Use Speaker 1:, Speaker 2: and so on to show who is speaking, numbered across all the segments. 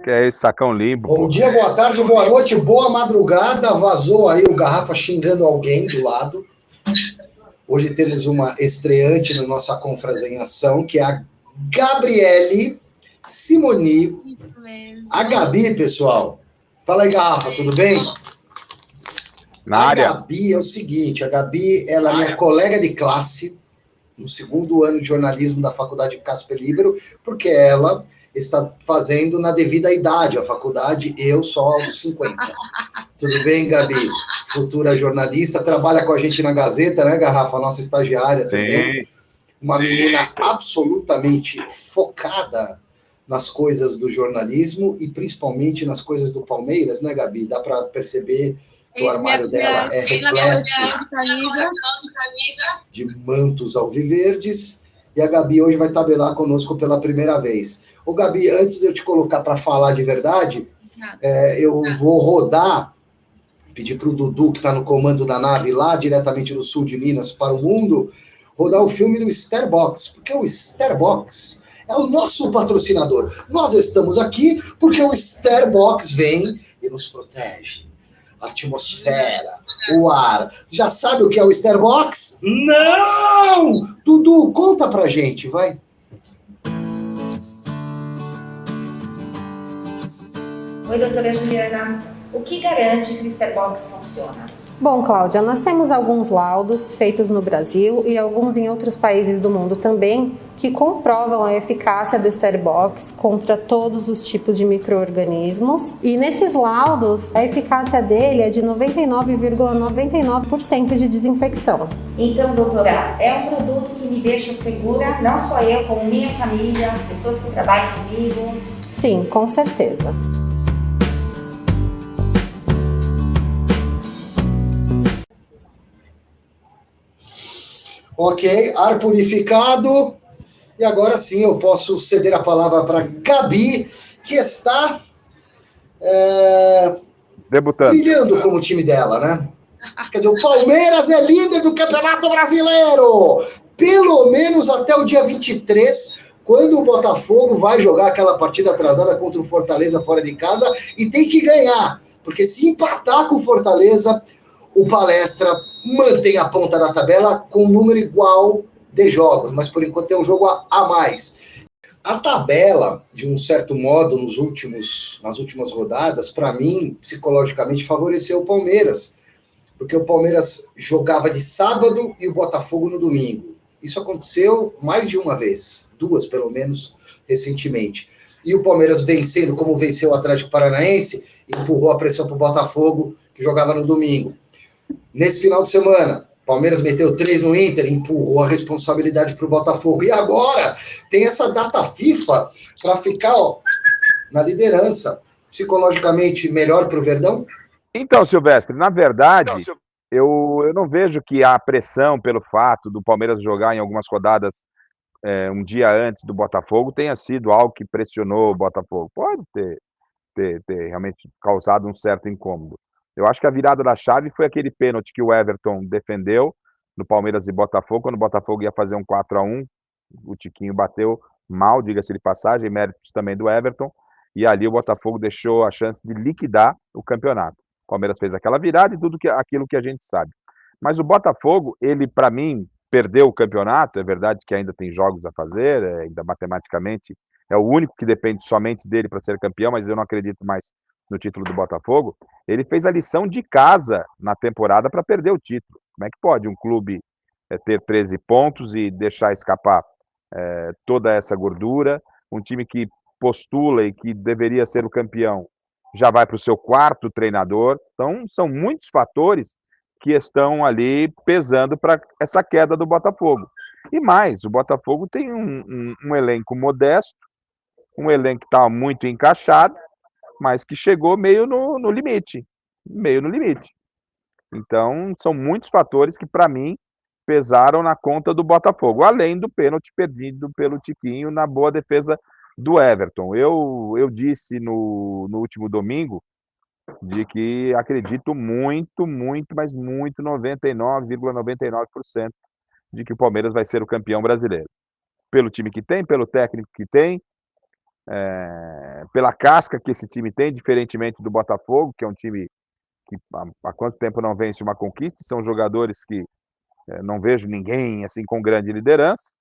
Speaker 1: Que é esse sacão limpo,
Speaker 2: Bom dia, boa tarde, boa noite, boa madrugada. Vazou aí o Garrafa xingando alguém do lado. Hoje temos uma estreante na nossa confrasenhação, que é a Gabriele Simoni. A Gabi, pessoal. Fala aí, Garrafa, tudo bem?
Speaker 1: Na área.
Speaker 2: Gabi é o seguinte, a Gabi, ela é minha colega de classe no segundo ano de jornalismo da Faculdade Casper Libero, porque ela está fazendo na devida idade a faculdade, eu só aos 50. Tudo bem, Gabi? Futura jornalista, trabalha com a gente na Gazeta, né, Garrafa? Nossa estagiária também. Uma menina absolutamente focada nas coisas do jornalismo e principalmente nas coisas do Palmeiras, né, Gabi? Dá para perceber que o armário dela é repleto de mantos alviverdes. E a Gabi hoje vai tabelar conosco pela primeira vez. Ô, Gabi, antes de eu te colocar para falar de verdade, eu vou rodar, pedir para o Dudu, que está no comando da nave lá, diretamente do sul de Minas para o mundo, rodar o filme do Starbucks, porque o Starbucks é o nosso patrocinador. Nós estamos aqui porque o Starbucks vem e nos protege. A atmosfera, o ar. Já sabe o que é o Starbucks? Não! Dudu, conta pra gente, vai.
Speaker 3: Oi, doutora Juliana. O que garante que o Starbucks funciona?
Speaker 4: Bom, Cláudia, nós temos alguns laudos feitos no Brasil e alguns em outros países do mundo também que comprovam a eficácia do Starbucks contra todos os tipos de micro-organismos. E nesses laudos, a eficácia dele é de 99,99% de desinfecção.
Speaker 3: Então, doutora, é um produto que me deixa segura, não só eu, como minha família, as pessoas que trabalham comigo?
Speaker 4: Sim, com certeza.
Speaker 2: Ok, ar purificado. E agora sim eu posso ceder a palavra para Gabi, que está
Speaker 1: debutando,
Speaker 2: brilhando como o time dela, né? Quer dizer, o Palmeiras é líder do Campeonato Brasileiro, pelo menos até o dia 23, quando o Botafogo vai jogar aquela partida atrasada contra o Fortaleza fora de casa e tem que ganhar, porque se empatar com o Fortaleza, o Palestra mantém a ponta da tabela com um número igual de jogos, mas por enquanto tem um jogo a mais. A tabela, de um certo modo, nas últimas rodadas, para mim, psicologicamente, favoreceu o Palmeiras, porque o Palmeiras jogava de sábado e o Botafogo no domingo. Isso aconteceu mais de uma vez, duas pelo menos, recentemente. E o Palmeiras vencendo, como venceu o Atlético Paranaense, empurrou a pressão para o Botafogo, que jogava no domingo. Nesse final de semana, Palmeiras meteu 3 no Inter, empurrou a responsabilidade para o Botafogo. E agora tem essa data FIFA para ficar na liderança. Psicologicamente melhor para o Verdão?
Speaker 1: Então, Silvestre, na verdade, eu não vejo que a pressão pelo fato do Palmeiras jogar em algumas rodadas um dia antes do Botafogo tenha sido algo que pressionou o Botafogo. Pode ter realmente causado um certo incômodo. Eu acho que a virada da chave foi aquele pênalti que o Everton defendeu no Palmeiras e Botafogo, quando o Botafogo ia fazer um 4-1, o Tiquinho bateu mal, diga-se de passagem, méritos também do Everton, e ali o Botafogo deixou a chance de liquidar o campeonato. O Palmeiras fez aquela virada e tudo aquilo que a gente sabe. Mas o Botafogo, ele, para mim, perdeu o campeonato, é verdade que ainda tem jogos a fazer, ainda matematicamente é o único que depende somente dele para ser campeão, mas eu não acredito mais no título do Botafogo. Ele fez a lição de casa na temporada para perder o título. Como é que pode um clube ter 13 pontos e deixar escapar toda essa gordura? Um time que postula e que deveria ser o campeão já vai para o seu quarto treinador. Então, são muitos fatores que estão ali pesando para essa queda do Botafogo. E mais, o Botafogo tem um elenco modesto, um elenco que está muito encaixado, mas que chegou meio no limite. Meio no limite. Então, são muitos fatores que, para mim, pesaram na conta do Botafogo, além do pênalti perdido pelo Tiquinho na boa defesa do Everton. Eu disse no último domingo de que acredito muito, mas muito, 99,99% de que o Palmeiras vai ser o campeão brasileiro. Pelo time que tem, pelo técnico que tem, pela casca que esse time tem, diferentemente do Botafogo, que é um time que há quanto tempo não vence uma conquista, são jogadores que não vejo ninguém assim com grande liderança,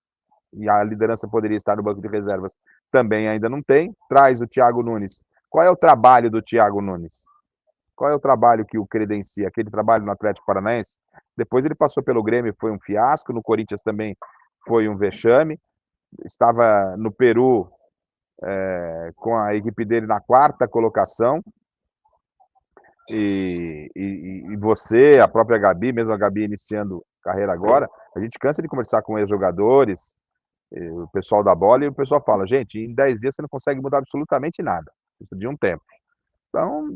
Speaker 1: e a liderança poderia estar no banco de reservas, também ainda não tem. Traz o Thiago Nunes. Qual é o trabalho do Thiago Nunes? Qual é o trabalho que o credencia? Aquele trabalho no Atlético Paranaense? Depois ele passou pelo Grêmio, foi um fiasco, no Corinthians também foi um vexame, estava no Peru com a equipe dele na 4ª colocação, e você, a própria Gabi, mesmo a Gabi iniciando carreira agora, a gente cansa de conversar com ex-jogadores, o pessoal da bola, e o pessoal fala, gente, em 10 dias você não consegue mudar absolutamente nada, você precisa de um tempo. Então,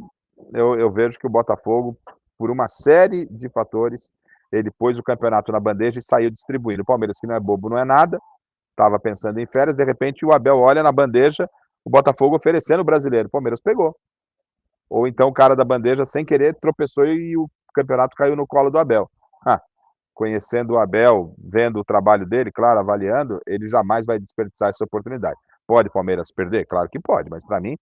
Speaker 1: eu vejo que o Botafogo, por uma série de fatores, ele pôs o campeonato na bandeja e saiu distribuindo. O Palmeiras, que não é bobo, não é nada, estava pensando em férias, de repente o Abel olha na bandeja, o Botafogo oferecendo o brasileiro, o Palmeiras pegou. Ou então o cara da bandeja, sem querer, tropeçou e o campeonato caiu no colo do Abel. Conhecendo o Abel, vendo o trabalho dele, claro, avaliando, ele jamais vai desperdiçar essa oportunidade. Pode o Palmeiras perder? Claro que pode, mas para mim,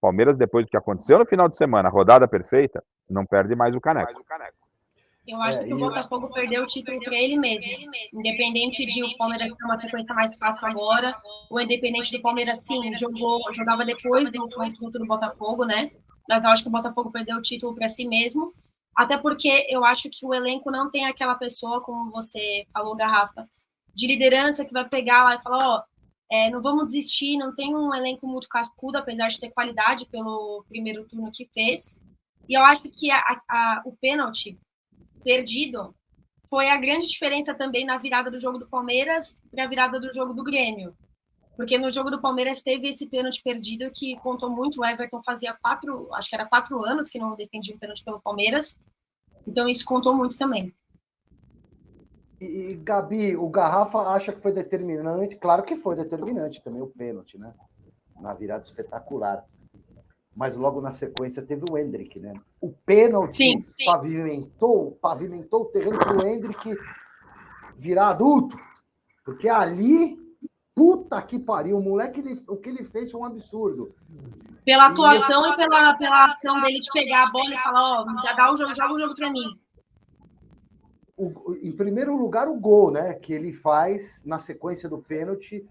Speaker 1: Palmeiras, depois do que aconteceu no final de semana, a rodada perfeita, não perde mais o caneco.
Speaker 5: Eu acho que o Botafogo perdeu o título para ele mesmo. Independente de o Palmeiras ter uma sequência mais fácil agora, o independente do Palmeiras, sim, jogava depois do confronto do Botafogo, né? Mas eu acho que o Botafogo perdeu o título para si mesmo. Até porque eu acho que o elenco não tem aquela pessoa, como você falou, Garrafa, de liderança que vai pegar lá e falar, não vamos desistir, não tem um elenco muito cascudo, apesar de ter qualidade pelo primeiro turno que fez. E eu acho que o pênalti perdido foi a grande diferença também na virada do jogo do Palmeiras para a virada do jogo do Grêmio. Porque no jogo do Palmeiras teve esse pênalti perdido que contou muito. O Everton fazia 4 anos que não defendia um pênalti pelo Palmeiras. Então isso contou muito também.
Speaker 2: E Gabi, o Garrafa acha que foi determinante? Claro que foi determinante também o pênalti, né? Na virada espetacular. Mas logo na sequência teve o Endrick, né? O pênalti
Speaker 5: sim.
Speaker 2: pavimentou o terreno para o Endrick virar adulto. Porque ali, puta que pariu, o moleque, o que ele fez foi um absurdo.
Speaker 5: Pela atuação e pela ação dele de pegar a bola e falar, dá o jogo, joga o jogo para mim.
Speaker 2: Em primeiro lugar, o gol, né? Que ele faz na sequência do pênalti,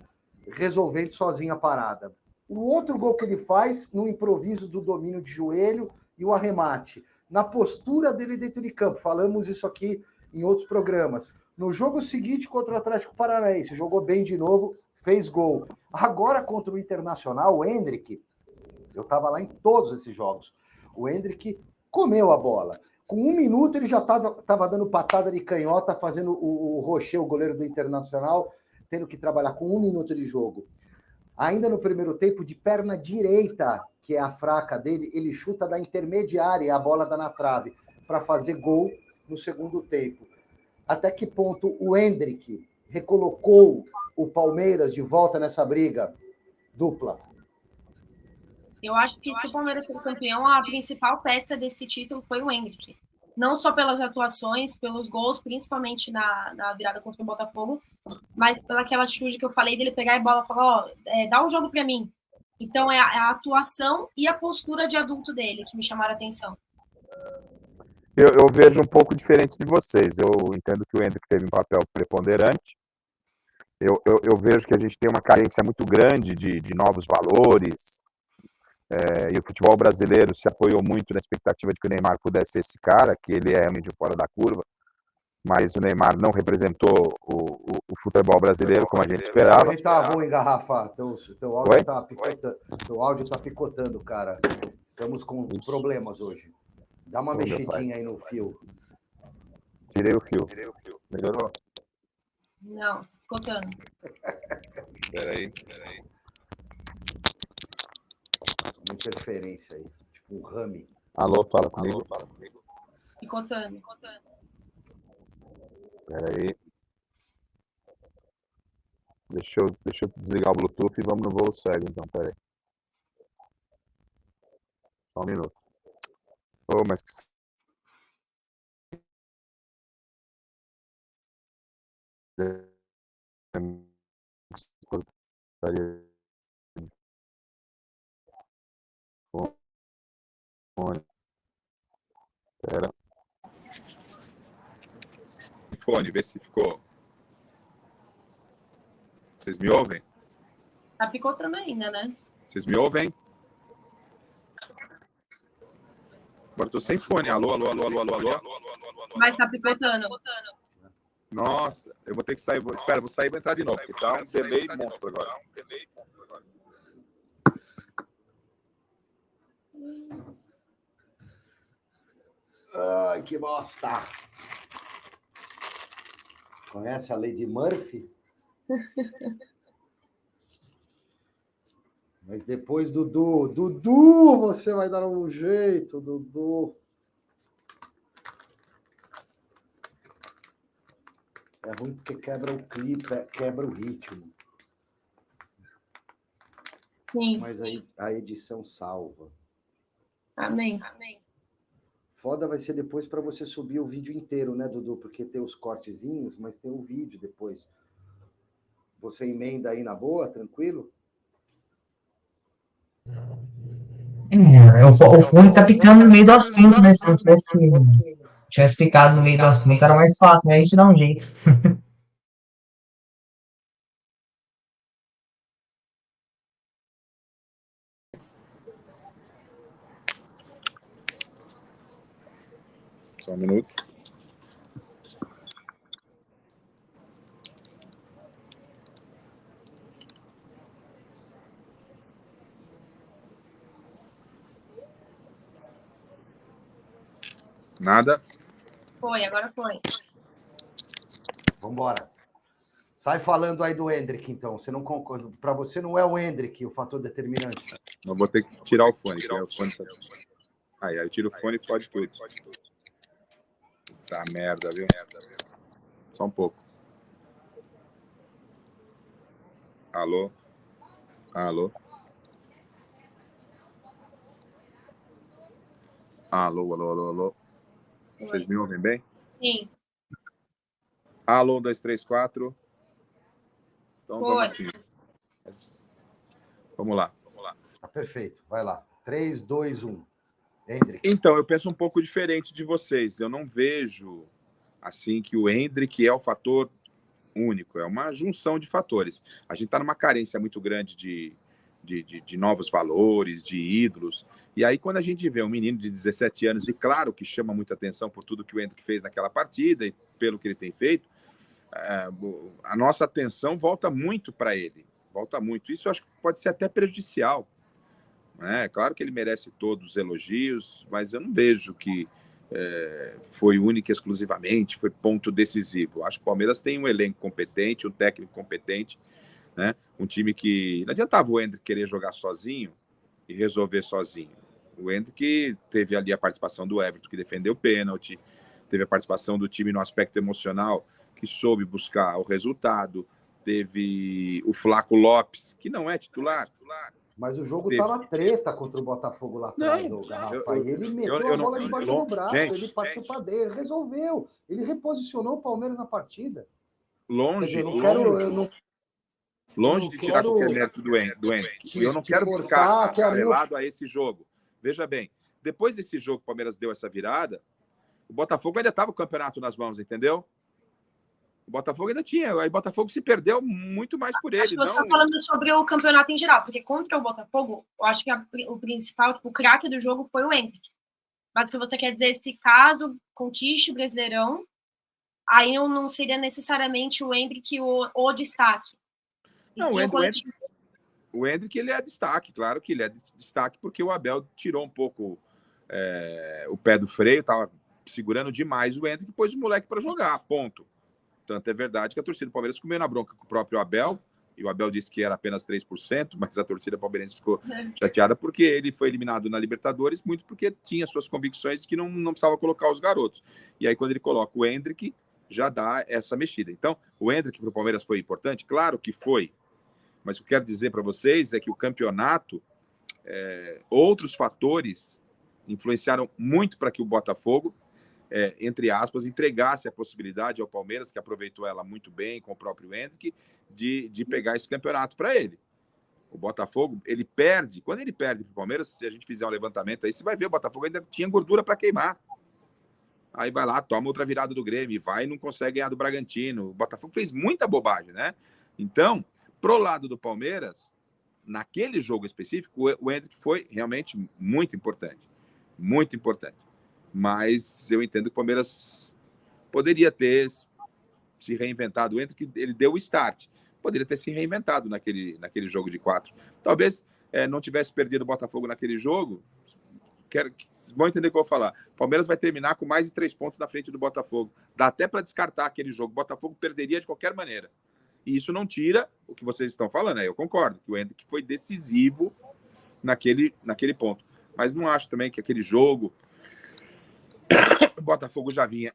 Speaker 2: resolvendo sozinho a parada. O outro gol que ele faz no improviso do domínio de joelho e o arremate. Na postura dele dentro de campo. Falamos isso aqui em outros programas. No jogo seguinte contra o Atlético Paranaense, jogou bem de novo, fez gol. Agora contra o Internacional, o Endrick, eu estava lá em todos esses jogos, o Endrick comeu a bola. Com 1 minuto ele já estava dando patada de canhota, fazendo o Rocher, o goleiro do Internacional, tendo que trabalhar com 1 minuto de jogo. Ainda no primeiro tempo, de perna direita, que é a fraca dele, ele chuta da intermediária, a bola dá na trave, para fazer gol no segundo tempo. Até que ponto o Endrick recolocou o Palmeiras de volta nessa briga dupla?
Speaker 5: Eu acho que se o Palmeiras for campeão, a principal peça desse título foi o Endrick. Não só pelas atuações, pelos gols, principalmente na virada contra o Botafogo, mas pela aquela atitude que eu falei dele pegar a bola e falar, dá um jogo para mim. Então é a atuação e a postura de adulto dele que me chamaram a atenção.
Speaker 1: Eu vejo um pouco diferente de vocês. Eu entendo que o Endrick teve um papel preponderante. Eu vejo que a gente tem uma carência muito grande de novos valores, e o futebol brasileiro se apoiou muito na expectativa de que o Neymar pudesse ser esse cara, que ele é realmente fora da curva, mas o Neymar não representou o futebol brasileiro como a gente esperava.
Speaker 2: Ele tá ruim, Garrafa. Teu áudio tá picotando. Teu áudio tá picotando, cara. Estamos com problemas hoje. Dá uma mexidinha aí no fio.
Speaker 1: Tirei o fio. Melhorou?
Speaker 5: Não, picotando.
Speaker 1: Peraí.
Speaker 2: Uma interferência aí. Tipo um rame.
Speaker 1: Alô, fala comigo.
Speaker 5: Picotando.
Speaker 1: Peraí. Deixa eu desligar o Bluetooth e vamos no voo cego, então, peraí. Só um minuto. Oh, mas que Espera.
Speaker 6: Fone, vê se ficou. Vocês me ouvem?
Speaker 5: Tá picotando ainda, né?
Speaker 6: Vocês me ouvem? Agora eu tô sem fone. Alô, alô, alô, alô, alô, alô.
Speaker 5: Mas tá picotando.
Speaker 6: Nossa, eu vou ter que sair. Espera, vou sair e vou entrar de novo, porque tá um delay monstro agora.
Speaker 2: Ai, que bosta! Conhece a lei de Murphy? Mas depois, Dudu, você vai dar um jeito, Dudu. É ruim porque quebra o clipe, quebra o ritmo.
Speaker 5: Sim.
Speaker 2: Mas aí a edição salva.
Speaker 5: Amém.
Speaker 2: Foda vai ser depois para você subir o vídeo inteiro, né, Dudu? Porque tem os cortezinhos, mas tem o vídeo depois. Você emenda aí na boa, tranquilo?
Speaker 7: O fone tá picando no meio do assunto, né? Se não tivesse picado no meio do assunto, era mais fácil, né? A gente dá um jeito.
Speaker 6: Só um minuto. Nada?
Speaker 5: Foi, agora foi.
Speaker 2: Vambora. Sai falando aí do Hendrick, então. Você não concorda? Para você não é o Hendrick o fator determinante.
Speaker 6: Eu vou ter que tirar o fone. Aí eu tiro o fone e fode tudo. Tá merda, viu? Só um pouco. Alô? Alô? Alô, alô, alô, alô. Vocês me ouvem bem?
Speaker 5: Sim.
Speaker 6: Alô, 1, 2, 3, 4. Então
Speaker 5: Foi.
Speaker 6: vamos assim. Vamos lá.
Speaker 2: Tá perfeito. Vai lá. 3, 2, 1. Hendrick.
Speaker 6: Então, eu penso um pouco diferente de vocês. Eu não vejo assim que o Hendrick é o fator único. É uma junção de fatores. A gente está numa carência muito grande de novos valores, de ídolos. E aí, quando a gente vê um menino de 17 anos, e claro que chama muita atenção por tudo que o Hendrick fez naquela partida e pelo que ele tem feito, a nossa atenção volta muito para ele. Volta muito. Isso eu acho que pode ser até prejudicial. É claro que ele merece todos os elogios, mas eu não vejo que foi único e exclusivamente, foi ponto decisivo. Acho que o Palmeiras tem um elenco competente, um técnico competente, né? Um time que... Não adiantava o Hendrick querer jogar sozinho e resolver sozinho. O Hendrick teve ali a participação do Everton, que defendeu o pênalti, teve a participação do time no aspecto emocional, que soube buscar o resultado, teve o Flaco Lopes, que não é titular.
Speaker 2: Mas o jogo tava treta contra o Botafogo lá atrás, o Garrafa. E ele meteu a bola debaixo do braço, ele partiu para dentro, resolveu. Ele reposicionou o Palmeiras na partida.
Speaker 6: Longe de tirar qualquer mérito do Hendrick. E eu não quero ficar atrelado a esse jogo. Veja bem, depois desse jogo que o Palmeiras deu essa virada, o Botafogo ainda estava o campeonato nas mãos, entendeu? O Botafogo ainda tinha. Aí o Botafogo se perdeu muito mais por ele.
Speaker 5: Acho que você está falando sobre o campeonato em geral, porque contra o Botafogo, eu acho que o principal, tipo, o craque do jogo foi o Hendrick. Mas o que você quer dizer, se caso conquiste o Brasileirão, aí não seria necessariamente o Hendrick o destaque.
Speaker 6: Não, o Hendrick ele é destaque, claro que ele é destaque, porque o Abel tirou um pouco o pé do freio, estava segurando demais o Hendrick e pôs o moleque para jogar, ponto. Tanto é verdade que a torcida do Palmeiras comeu na bronca com o próprio Abel, e o Abel disse que era apenas 3%, mas a torcida palmeirense ficou chateada porque ele foi eliminado na Libertadores, muito porque tinha suas convicções que não precisava colocar os garotos. E aí, quando ele coloca o Hendrick, já dá essa mexida. Então, o Hendrick para o Palmeiras foi importante? Claro que foi. Mas o que eu quero dizer para vocês é que o campeonato, outros fatores influenciaram muito para que o Botafogo, entre aspas, entregasse a possibilidade ao Palmeiras, que aproveitou ela muito bem com o próprio Hendrick, de pegar esse campeonato para ele. O Botafogo, ele perde. Quando ele perde para o Palmeiras, se a gente fizer um levantamento aí, você vai ver, o Botafogo ainda tinha gordura para queimar. Aí vai lá, toma outra virada do Grêmio, vai e não consegue ganhar do Bragantino. O Botafogo fez muita bobagem, né? Então, pro lado do Palmeiras, naquele jogo específico, o Endrick foi realmente muito importante. Muito importante. Mas eu entendo que o Palmeiras poderia ter se reinventado. O Endrick, ele deu o start. Poderia ter se reinventado naquele jogo de 4. Talvez não tivesse perdido o Botafogo naquele jogo. Vão entender o que eu vou falar. O Palmeiras vai terminar com mais de 3 pontos na frente do Botafogo. Dá até para descartar aquele jogo. O Botafogo perderia de qualquer maneira. E isso não tira o que vocês estão falando. Eu concordo que o Endrick foi decisivo naquele ponto. Mas não acho também que aquele jogo o Botafogo já vinha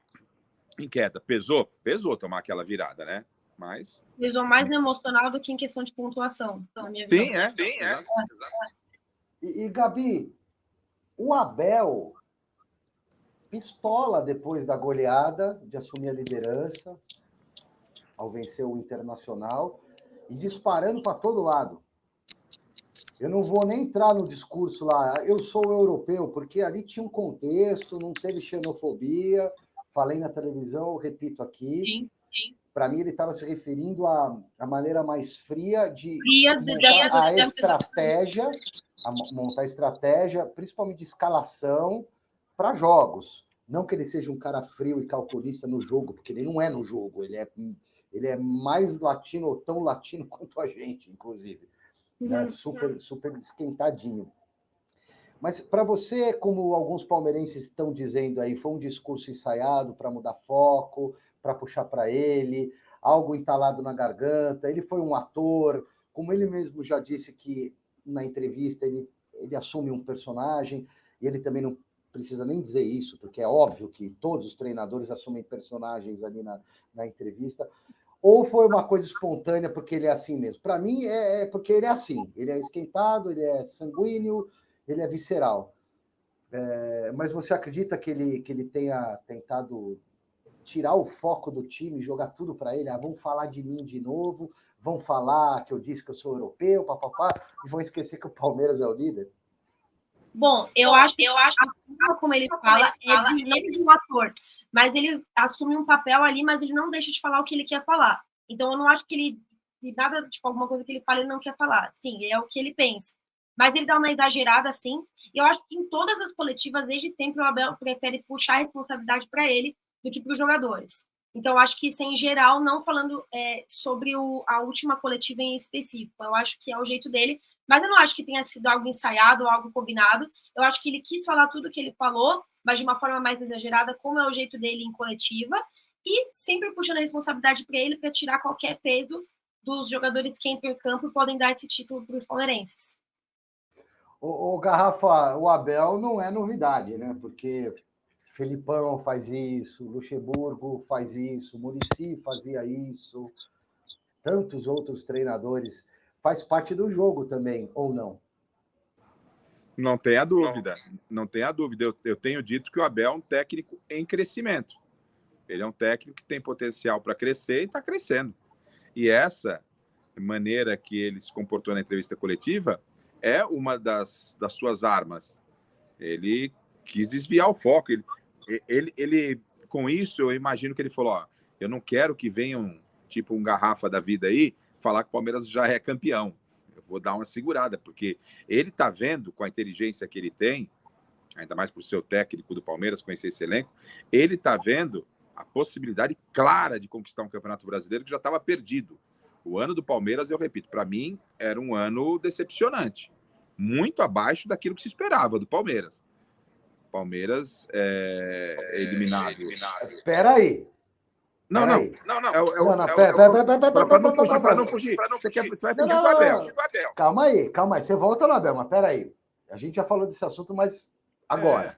Speaker 6: em queda. Pesou tomar aquela virada, né? Mas
Speaker 5: pesou mais no emocional do que em questão de pontuação. Então, minha visão.
Speaker 6: Sim, é.
Speaker 2: E Gabi, o Abel pistola depois da goleada de assumir a liderança ao vencer o Internacional e disparando para todo lado. Eu não vou nem entrar no discurso lá, eu sou europeu, porque ali tinha um contexto, não teve xenofobia, falei na televisão, repito aqui.
Speaker 5: Sim.
Speaker 2: Para mim, ele estava se referindo à maneira mais fria de montar a estratégia, principalmente de escalação, para jogos. Não que ele seja um cara frio e calculista no jogo, porque ele não é no jogo, ele é mais latino, ou tão latino quanto a gente, inclusive. Né? Super, super esquentadinho. Mas para você, como alguns palmeirenses estão dizendo aí, foi um discurso ensaiado para mudar foco, para puxar para ele, algo entalado na garganta, ele foi um ator, como ele mesmo já disse que na entrevista ele assume um personagem, e ele também não precisa nem dizer isso, porque é óbvio que todos os treinadores assumem personagens ali na entrevista, ou foi uma coisa espontânea porque ele é assim mesmo? Para mim é porque ele é assim, ele é esquentado, ele é sanguíneo, ele é visceral. Mas você acredita que ele tenha tentado tirar o foco do time, jogar tudo para ele? Vão falar de mim de novo, vão falar que eu disse que eu sou europeu, papapá, e vão esquecer que o Palmeiras é o líder?
Speaker 5: Bom, eu acho a forma como ele fala não de um ator, mas ele assume um papel ali, mas ele não deixa de falar o que ele quer falar. Então, eu não acho que ele, nada, tipo, alguma coisa que ele fala, ele não quer falar. Sim, é o que ele pensa. Mas ele dá uma exagerada, assim, e eu acho que em todas as coletivas, desde sempre, o Abel prefere puxar a responsabilidade para ele do que para os jogadores. Então, eu acho que isso é em geral, não falando sobre a última coletiva em específico. Eu acho que é o jeito dele, mas eu não acho que tenha sido algo ensaiado ou algo combinado. Eu acho que ele quis falar tudo o que ele falou, mas de uma forma mais exagerada, como é o jeito dele em coletiva, e sempre puxando a responsabilidade para ele para tirar qualquer peso dos jogadores que entram em campo e podem dar esse título para os palmeirenses.
Speaker 2: O Garrafa, o Abel não é novidade, né? Porque Felipão faz isso, Luxemburgo faz isso, Muricy fazia isso, tantos outros treinadores. Faz parte do jogo também, ou não?
Speaker 6: Não tenha dúvida, não tenha dúvida. Eu tenho dito que o Abel é um técnico em crescimento. Ele é um técnico que tem potencial para crescer e está crescendo. E essa maneira que ele se comportou na entrevista coletiva é uma das suas armas. Ele quis desviar o foco. Ele com isso, eu imagino que ele falou, eu não quero que venham, tipo um Garrafa da vida aí, falar que o Palmeiras já é campeão. Eu vou dar uma segurada, porque ele está vendo, com a inteligência que ele tem, ainda mais por ser o técnico do Palmeiras, conhecer esse elenco, ele está vendo a possibilidade clara de conquistar um Campeonato Brasileiro que já estava perdido. O ano do Palmeiras, eu repito, para mim, era um ano decepcionante. Muito abaixo daquilo que se esperava do Palmeiras. Palmeiras eliminado.
Speaker 2: Espera aí.
Speaker 6: Não. Para não fugir. Você vai fugir com o Abel.
Speaker 2: Calma aí. Você volta no Abel, mas peraí. A gente já falou desse assunto, mas agora.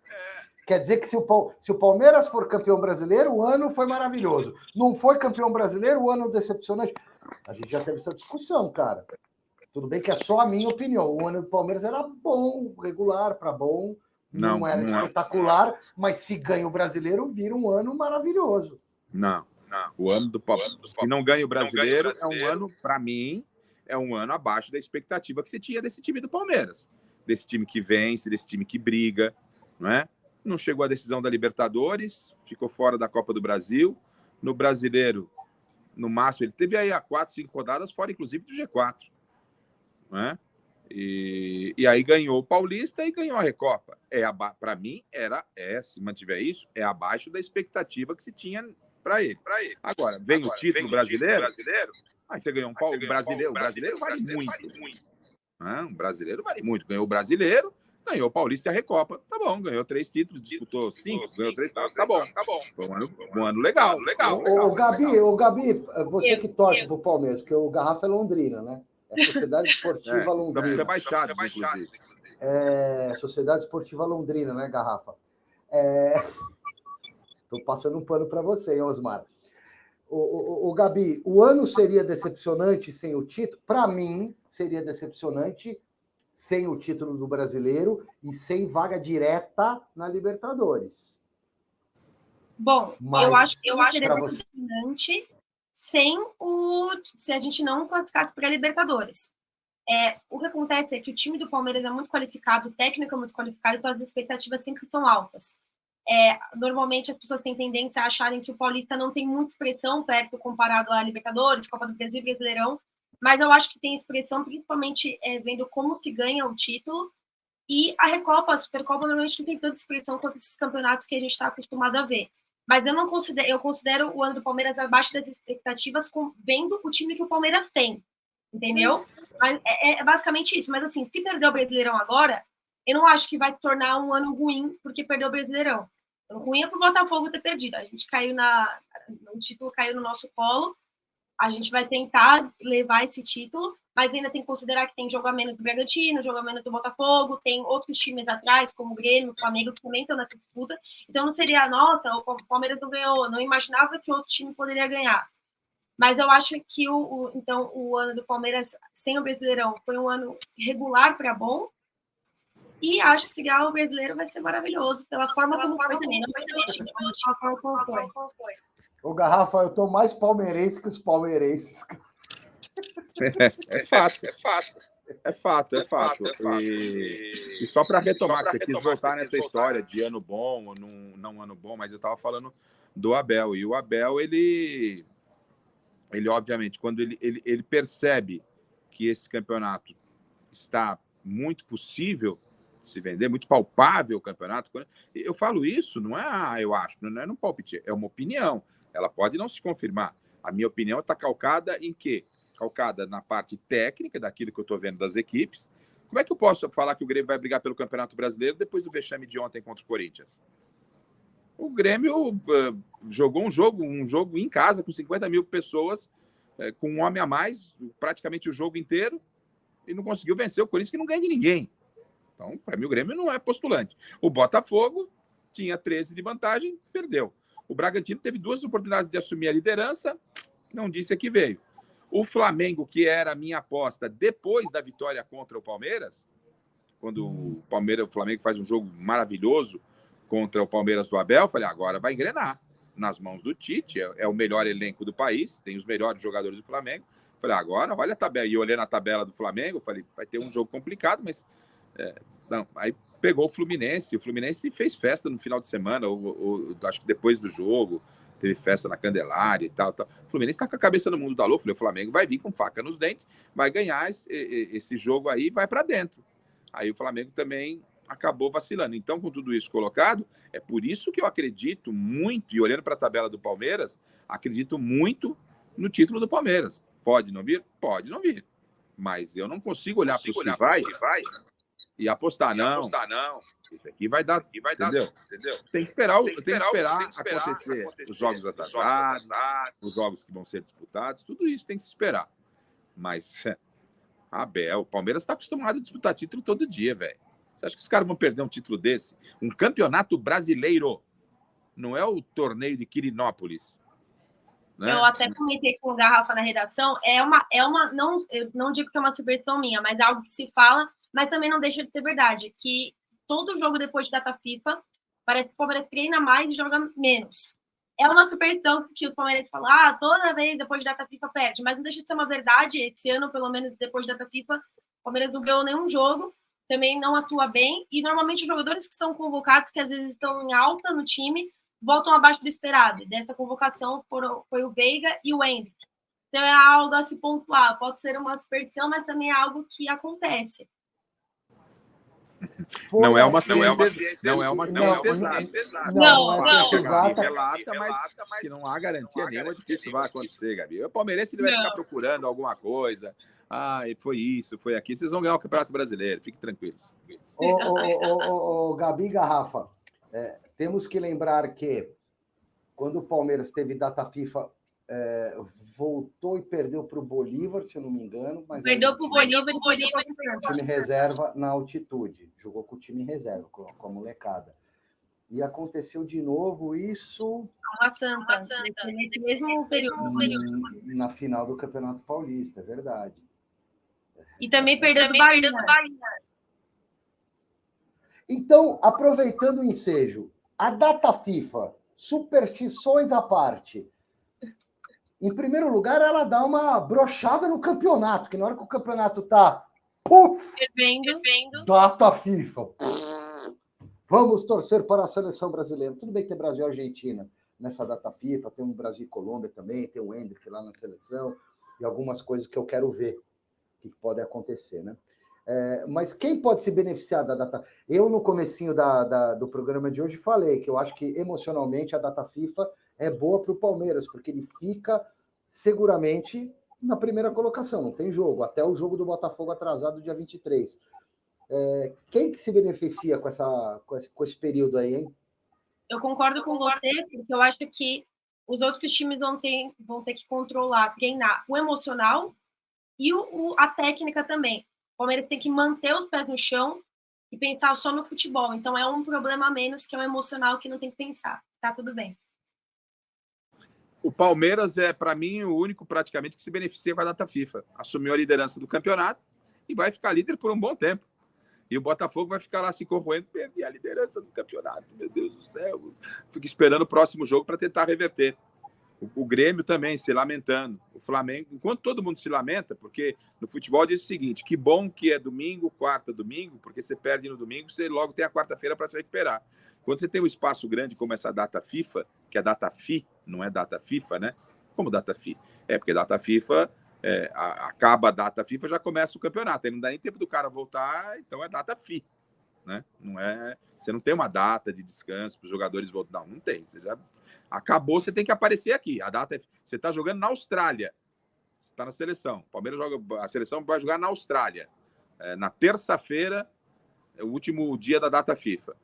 Speaker 2: Quer dizer que se o Palmeiras for campeão brasileiro, o ano foi maravilhoso. Não foi campeão brasileiro, o ano decepcionante. A gente já teve essa discussão, cara. Tudo bem que é só a minha opinião. O ano do Palmeiras era bom, regular para bom. Não era espetacular, mas se ganha o brasileiro, vira um ano maravilhoso.
Speaker 6: Não. O ano do Palmeiras, se não ganha o brasileiro, é um ano, para mim, é um ano abaixo da expectativa que você tinha desse time do Palmeiras. Desse time que vence, desse time que briga, não é? Não chegou à decisão da Libertadores, ficou fora da Copa do Brasil. No Brasileiro, no máximo, ele teve aí 4, 5 rodadas fora, inclusive, do G4. Não é? E aí ganhou o Paulista e ganhou a Recopa. Para mim, se mantiver isso, é abaixo da expectativa que se tinha para ele. Agora, vem o título brasileiro, aí você ganhou o brasileiro vale muito. Né? O brasileiro vale muito. Ganhou o brasileiro, ganhou o Paulista e a Recopa. Tá bom, ganhou 3 títulos, disputou 5, ganhou 3 títulos. Tá bom. Foi um ano legal.
Speaker 2: Ô, Gabi, você que torce pro Palmeiras, porque o Garrafa é Londrina, né? É Sociedade Esportiva Londrina.
Speaker 6: Estamos rebaixados, inclusive.
Speaker 2: Sociedade Esportiva Londrina, né, Garrafa? Estou passando um pano para você, hein, Osmar. O Gabi, o ano seria decepcionante sem o título? Para mim, seria decepcionante sem o título do Brasileiro e sem vaga direta na Libertadores.
Speaker 5: Bom, eu acho que seria decepcionante se a gente não classificasse para a Libertadores. O que acontece é que o time do Palmeiras é muito qualificado, o técnico é muito qualificado, então as expectativas sempre são altas. Normalmente as pessoas têm tendência a acharem que o Paulista não tem muita expressão perto comparado à Libertadores, Copa do Brasil e Brasileirão, mas eu acho que tem expressão principalmente vendo como se ganha o título, e a Recopa, a Supercopa normalmente não tem tanta expressão quanto esses campeonatos que a gente está acostumado a ver. Mas eu considero o ano do Palmeiras abaixo das expectativas, vendo o time que o Palmeiras tem, entendeu? Mas é basicamente isso, mas assim, se perder o Brasileirão agora, eu não acho que vai se tornar um ano ruim porque perdeu o Brasileirão. O ruim é pro Botafogo ter perdido. A gente caiu o título caiu no nosso colo. A gente vai tentar levar esse título, mas ainda tem que considerar que tem jogo a menos do Bragantino, jogo a menos do Botafogo, tem outros times atrás, como o Grêmio, o Flamengo, que também estão nessa disputa. Então não seria, nossa, o Palmeiras não ganhou, não imaginava que outro time poderia ganhar. Mas eu acho que o ano do Palmeiras sem o Brasileirão foi um ano regular para bom. E acho que se ganhar o Brasileiro vai ser maravilhoso, pela forma como foi também. Não foi também pela forma como foi.
Speaker 2: Ô, Garrafa, eu tô mais palmeirense que os palmeirenses.
Speaker 6: É fato. E só para retomar, você quis voltar nessa história de ano bom ou não ano bom, mas eu estava falando do Abel. E o Abel, ele obviamente, quando ele percebe que esse campeonato está muito possível se vender, muito palpável o campeonato. Eu falo isso, não é eu acho, não é um palpite, é uma opinião. Ela pode não se confirmar. A minha opinião está calcada em quê? Calcada na parte técnica daquilo que eu estou vendo das equipes. Como é que eu posso falar que o Grêmio vai brigar pelo Campeonato Brasileiro depois do vexame de ontem contra o Corinthians? O Grêmio jogou um jogo em casa com 50 mil pessoas, com um homem a mais, praticamente o jogo inteiro, e não conseguiu vencer o Corinthians, que não ganha de ninguém. Então, para mim, o Grêmio não é postulante. O Botafogo tinha 13 de vantagem, perdeu. O Bragantino teve 2 oportunidades de assumir a liderança, não disse a que veio. O Flamengo, que era a minha aposta depois da vitória contra o Palmeiras, quando o Flamengo faz um jogo maravilhoso contra o Palmeiras do Abel, eu falei, agora vai engrenar nas mãos do Tite, é o melhor elenco do país, tem os melhores jogadores do Flamengo. Eu falei, agora olha a tabela. E eu olhei na tabela do Flamengo, eu falei, vai ter um jogo complicado, mas... não, aí pegou o Fluminense fez festa no final de semana, acho que depois do jogo, teve festa na Candelária e tal. O Fluminense está com a cabeça no mundo da lua. Falei, o Flamengo vai vir com faca nos dentes, vai ganhar esse jogo aí e vai para dentro. Aí o Flamengo também acabou vacilando. Então, com tudo isso colocado, é por isso que eu acredito muito, e olhando para a tabela do Palmeiras, acredito muito no título do Palmeiras. Pode não vir? Pode não vir. Mas eu não consigo olhar para os rivais e apostar, não. Isso aqui vai dar, entendeu? Tem que esperar acontecer os jogos atrasados, os jogos que vão ser disputados, tudo isso tem que se esperar. Mas, Abel, o Palmeiras está acostumado a disputar título todo dia, velho. Você acha que os caras vão perder um título desse? Um campeonato brasileiro. Não é o torneio de Quirinópolis. Né?
Speaker 5: Eu até comentei com o Garrafa na redação, eu não digo que é uma superstição minha, mas é algo que se fala, mas também não deixa de ser verdade, que todo jogo depois de data FIFA, parece que o Palmeiras treina mais e joga menos. é uma superstição que os palmeirenses falam, toda vez depois de data FIFA perde, mas não deixa de ser uma verdade. Esse ano, pelo menos depois de data FIFA, o Palmeiras não ganhou nenhum jogo, também não atua bem, e normalmente os jogadores que são convocados, que às vezes estão em alta no time, voltam abaixo do esperado. E dessa convocação foi o Veiga e o Endrick. Então é algo a se pontuar. Pode ser uma superstição, mas também é algo que acontece.
Speaker 6: Não é uma ciência exata.
Speaker 2: Não é ciência exata.
Speaker 6: Relata, mas que não há garantia nenhuma de que isso vai acontecer, Gabi. O palmeirense ele vai ficar procurando alguma coisa. Foi isso, foi aquilo. Vocês vão ganhar o Campeonato Brasileiro, fiquem tranquilos.
Speaker 2: Gabi Garrafa, temos que lembrar que quando o Palmeiras teve data FIFA, voltou e perdeu para o Bolívar, se eu não me engano. Mas
Speaker 5: perdeu para o Bolívar e
Speaker 2: o time reserva na altitude. Jogou com o time reserva, com a molecada. E aconteceu de novo isso...
Speaker 5: Uma Santa, nesse mesmo período.
Speaker 2: Na final do Campeonato Paulista, é verdade.
Speaker 5: E também perdeu do Bahia.
Speaker 2: Então, aproveitando o ensejo, a data FIFA, superstições à parte... Em primeiro lugar, ela dá uma brochada no campeonato, que na hora que o campeonato tá...
Speaker 5: Fervendo.
Speaker 2: Data FIFA. Vamos torcer para a seleção brasileira. Tudo bem que tem Brasil e Argentina nessa data FIFA, tem um Brasil e Colômbia também, tem o Endrick lá na seleção, e algumas coisas que eu quero ver que pode acontecer, né? Mas quem pode se beneficiar da data... Eu, no comecinho do programa de hoje, falei que eu acho que, emocionalmente, a data FIFA é boa para o Palmeiras, porque ele fica seguramente na primeira colocação, não tem jogo, até o jogo do Botafogo atrasado, dia 23. Quem que se beneficia com esse período aí, hein?
Speaker 5: Eu concordo com você, porque eu acho que os outros times vão ter que controlar, treinar o emocional e a técnica também. O Palmeiras tem que manter os pés no chão e pensar só no futebol. Então é um problema a menos, que é o emocional, que não tem que pensar. Tá tudo bem.
Speaker 6: O Palmeiras para mim, o único praticamente que se beneficia com a data FIFA. Assumiu a liderança do campeonato e vai ficar líder por um bom tempo. E o Botafogo vai ficar lá se corroendo, perder a liderança do campeonato. Meu Deus do céu. Fica esperando o próximo jogo para tentar reverter. O Grêmio também se lamentando. O Flamengo, enquanto todo mundo se lamenta, porque no futebol diz o seguinte, que bom que é domingo, quarta, domingo, porque você perde no domingo, você logo tem a quarta-feira para se recuperar. Quando você tem um espaço grande como essa data FIFA, que é data FI, não é data FIFA, né? Como data FI? Porque data FIFA, acaba a data FIFA, já começa o campeonato. Aí não dá nem tempo do cara voltar, então é data FI. Né? Você não tem uma data de descanso para os jogadores voltar. Não tem. Você já acabou, você tem que aparecer aqui. A data você está jogando na Austrália. Você está na seleção. O Palmeiras a seleção vai jogar na Austrália. Na terça-feira, é o último dia da data FIFA.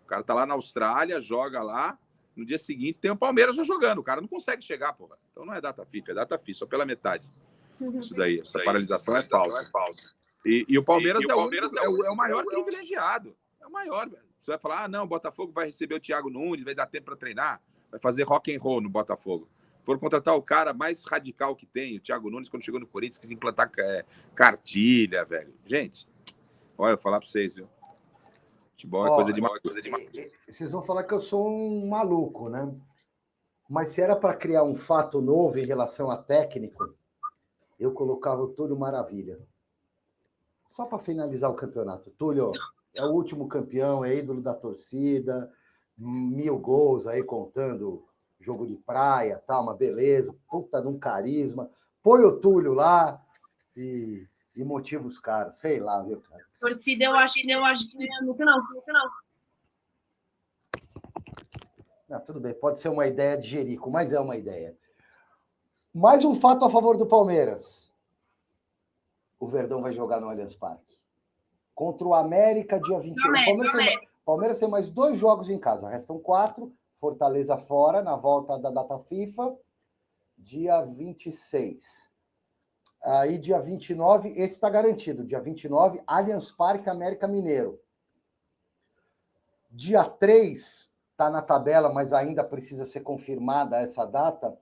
Speaker 6: O cara tá lá na Austrália, joga lá. No dia seguinte tem o Palmeiras já jogando. O cara não consegue chegar, porra. Então não é data FIFA, é data FI, só pela metade. Isso daí, essa paralisação é falsa. E o Palmeiras, é o maior privilegiado. É o maior, velho. Você vai falar, não, o Botafogo vai receber o Thiago Nunes, vai dar tempo para treinar, vai fazer rock and roll no Botafogo. Foram contratar o cara mais radical que tem, o Thiago Nunes, quando chegou no Corinthians, quis implantar cartilha, velho. Gente, olha, eu vou falar para vocês, viu? Futebol é coisa de
Speaker 2: Vocês vão falar que eu sou um maluco, né? Mas se era para criar um fato novo em relação a técnico, eu colocava o Túlio Maravilha. Só para finalizar o campeonato. Túlio é o último campeão, é ídolo da torcida, 1000 gols aí contando jogo de praia, tal, uma beleza, puta de um carisma. Põe o Túlio lá e motiva os caras, sei lá, viu, cara?
Speaker 5: Torcida, eu acho que não é muito, não.
Speaker 2: Não, tudo bem, pode ser uma ideia de Jerico, mas é uma ideia. Mais um fato a favor do Palmeiras. O Verdão vai jogar no Allianz Parque. Contra o América, dia 21. O Palmeiras tem mais 2 jogos em casa. Restam 4. Fortaleza fora, na volta da data FIFA. Dia 26. Aí, dia 29, esse está garantido. Dia 29, Allianz Parque, América Mineiro. Dia 3, está na tabela, mas ainda precisa ser confirmada essa data.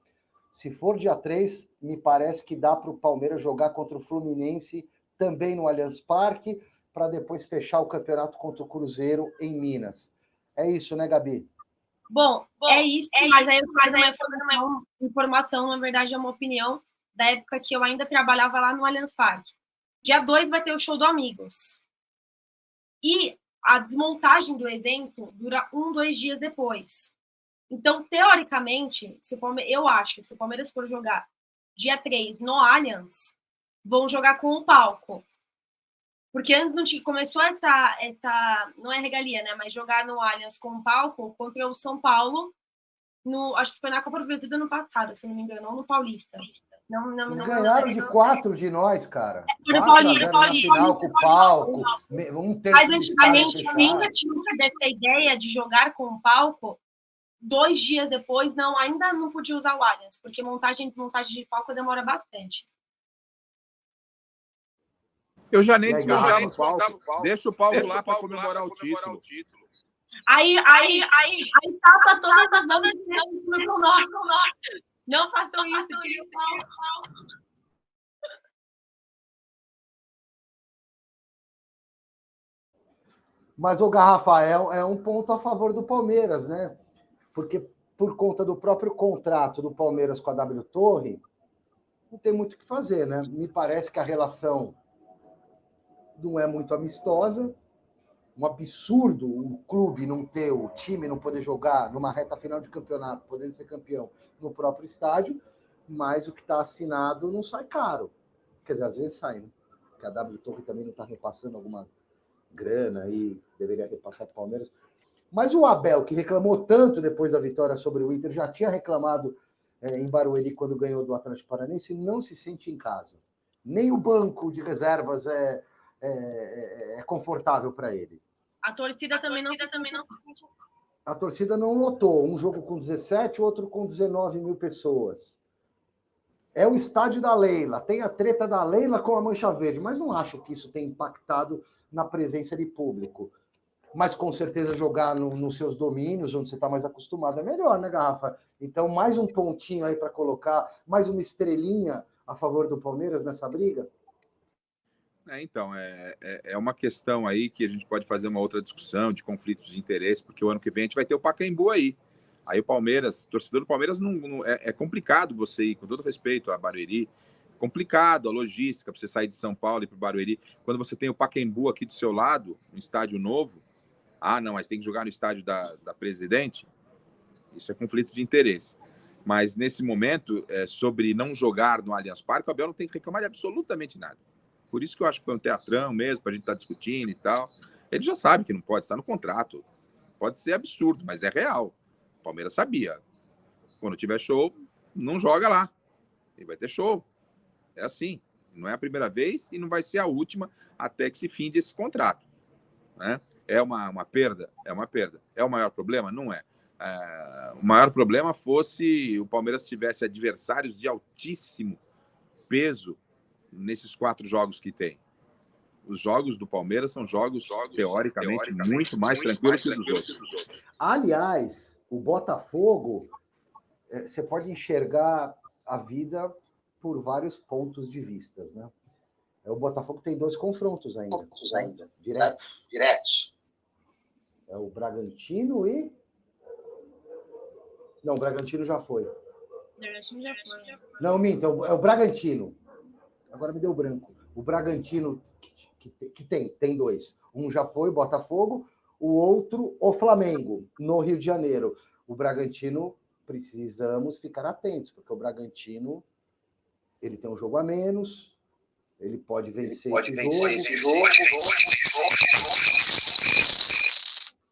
Speaker 2: Se for dia 3, me parece que dá para o Palmeiras jogar contra o Fluminense também no Allianz Parque, para depois fechar o campeonato contra o Cruzeiro em Minas. É isso, né, Gabi?
Speaker 5: Bom, é isso, mas aí eu uma informação, na verdade é uma opinião da época que eu ainda trabalhava lá no Allianz Parque. Dia 2 vai ter o show do Amigos. E a desmontagem do evento dura 2 dias depois. Então, teoricamente, eu acho que se o Palmeiras for jogar dia 3 no Allianz, vão jogar com o palco. Porque antes não tinha, começou essa não é regalia, né? Mas jogar no Allianz com o palco contra o São Paulo, acho que foi na Copa do Brasil do ano passado, se não me engano, ou no Paulista.
Speaker 8: Eles ganharam de 4 de nós, cara.
Speaker 5: Foi no Paulista,
Speaker 8: na final com o palco.
Speaker 5: Mas antigamente ainda tinha dessa ideia de jogar com o palco. 2 dias depois, ainda não podia usar o Allianz, porque montagem e desmontagem de palco demora bastante.
Speaker 6: Eu já nem desmontava o palco. Deixa o palco lá para comemorar o título.
Speaker 5: Aí tapa todas as bandas no norte. Não façam isso, tire o palco.
Speaker 8: Mas o Garrafa é um ponto a favor do Palmeiras, né? Porque por conta do próprio contrato do Palmeiras com a W Torre, não tem muito o que fazer, né? Me parece que a relação não é muito amistosa. Um absurdo o clube não ter, o time não poder jogar numa reta final de campeonato, podendo ser campeão no próprio estádio, mas o que está assinado não sai caro. Quer dizer, às vezes sai, né? Porque a W Torre também não está repassando alguma grana aí, deveria repassar para o Palmeiras. Mas o Abel, que reclamou tanto depois da vitória sobre o Inter, já tinha reclamado em Barueri quando ganhou do Atlético Paranaense, não se sente em casa. Nem o banco de reservas é confortável para ele.
Speaker 5: A torcida também não se sente.
Speaker 8: A torcida não lotou. Um jogo com 17, outro com 19 mil pessoas. É o estádio da Leila. Tem a treta da Leila com a Mancha Verde, mas não acho que isso tenha impactado na presença de público. Mas, com certeza, jogar nos seus domínios, onde você está mais acostumado, é melhor, né, Garrafa? Então, mais um pontinho aí para colocar, mais uma estrelinha a favor do Palmeiras nessa briga?
Speaker 6: Então, é uma questão aí que a gente pode fazer uma outra discussão de conflitos de interesse, porque o ano que vem a gente vai ter o Pacaembu aí. Aí o Palmeiras, torcedor do Palmeiras, é complicado você ir, com todo respeito a Barueri, complicado a logística para você sair de São Paulo e para o Barueri. Quando você tem o Pacaembu aqui do seu lado, um estádio novo, não, mas tem que jogar no estádio da Presidente, isso é conflito de interesse. Mas nesse momento, sobre não jogar no Allianz Parque, o Abel não tem que reclamar de absolutamente nada. Por isso que eu acho que foi um teatrão mesmo, para a gente estar discutindo e tal. Ele já sabe que não pode estar no contrato. Pode ser absurdo, mas é real. O Palmeiras sabia. Quando tiver show, não joga lá. Ele vai ter show. É assim. Não é a primeira vez e não vai ser a última até que se finde esse contrato. Né? É uma perda? É uma perda. É o maior problema? Não é. O maior problema fosse o Palmeiras tivesse adversários de altíssimo peso nesses 4 jogos que tem. Os jogos do Palmeiras são jogos teoricamente muito mais tranquilos que os outros.
Speaker 8: Aliás, o Botafogo, você pode enxergar a vida por vários pontos de vista, né? O Botafogo tem 2 confrontos ainda. Diretos. É o Bragantino e... Não, o Bragantino já foi. Não, minta, é o Bragantino. Agora me deu branco. O Bragantino, que tem 2. Um já foi, Botafogo, o outro, o Flamengo, no Rio de Janeiro. O Bragantino, precisamos ficar atentos, porque o Bragantino, ele tem um jogo a menos, ele pode vencer esse jogo.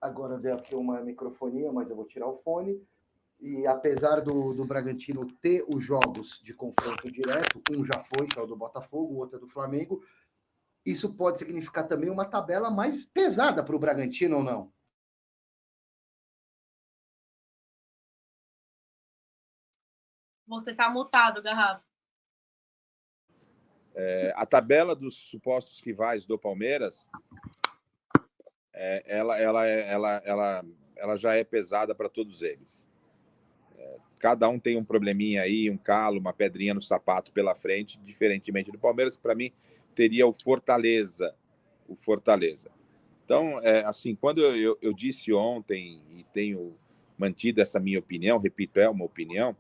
Speaker 8: Agora deu aqui uma microfonia, mas eu vou tirar o fone. E apesar do Bragantino ter os jogos de confronto direto, um já foi, que é o do Botafogo, o outro é do Flamengo, isso pode significar também uma tabela mais pesada para o Bragantino ou não?
Speaker 5: Você está mutado, Garrafa.
Speaker 6: A tabela dos supostos rivais do Palmeiras, ela já é pesada para todos eles. Cada um tem um probleminha aí, um calo, uma pedrinha no sapato pela frente, diferentemente do Palmeiras, que para mim teria o Fortaleza. Então, assim, quando eu disse ontem, e tenho mantido essa minha opinião, repito, é uma opinião,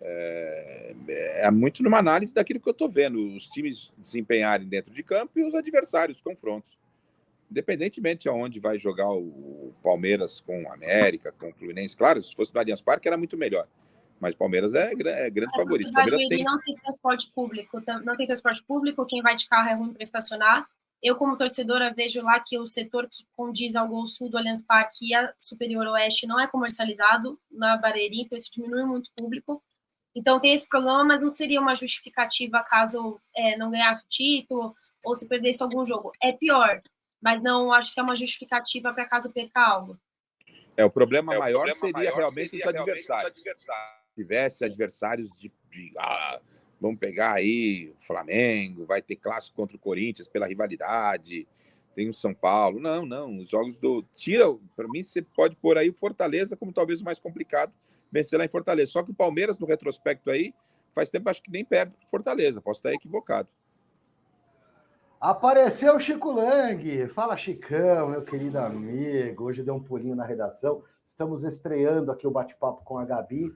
Speaker 6: é muito numa análise daquilo que eu estou vendo, os times desempenharem dentro de campo e os adversários, os confrontos. Independentemente de onde vai jogar o Palmeiras com o América, com o Fluminense, claro, se fosse do Allianz Parque era muito melhor. Mas o Palmeiras é grande favorito. Palmeiras tem...
Speaker 5: Não tem transporte público. Não tem transporte público, quem vai de carro é ruim para estacionar. Eu, como torcedora, vejo lá que o setor que condiz ao Gol Sul do Allianz Parque e a Superior Oeste não é comercializado na Barueri, então isso diminui muito o público. Então tem esse problema, mas não seria uma justificativa caso não ganhasse o título ou se perdesse algum jogo. É pior, mas não acho que é uma justificativa para caso perca algo.
Speaker 6: O problema maior seria realmente os adversários. Se tivesse adversários vamos pegar aí o Flamengo, vai ter clássico contra o Corinthians pela rivalidade, tem o São Paulo. Não, os jogos para mim, você pode pôr aí o Fortaleza como talvez o mais complicado, vencer lá em Fortaleza. Só que o Palmeiras, no retrospecto aí, faz tempo, acho que nem perde pro Fortaleza, posso estar equivocado.
Speaker 8: Apareceu o Chico Lang. Fala, Chicão, meu querido amigo. Hoje deu um pulinho na redação. Estamos estreando aqui o bate-papo com a Gabi,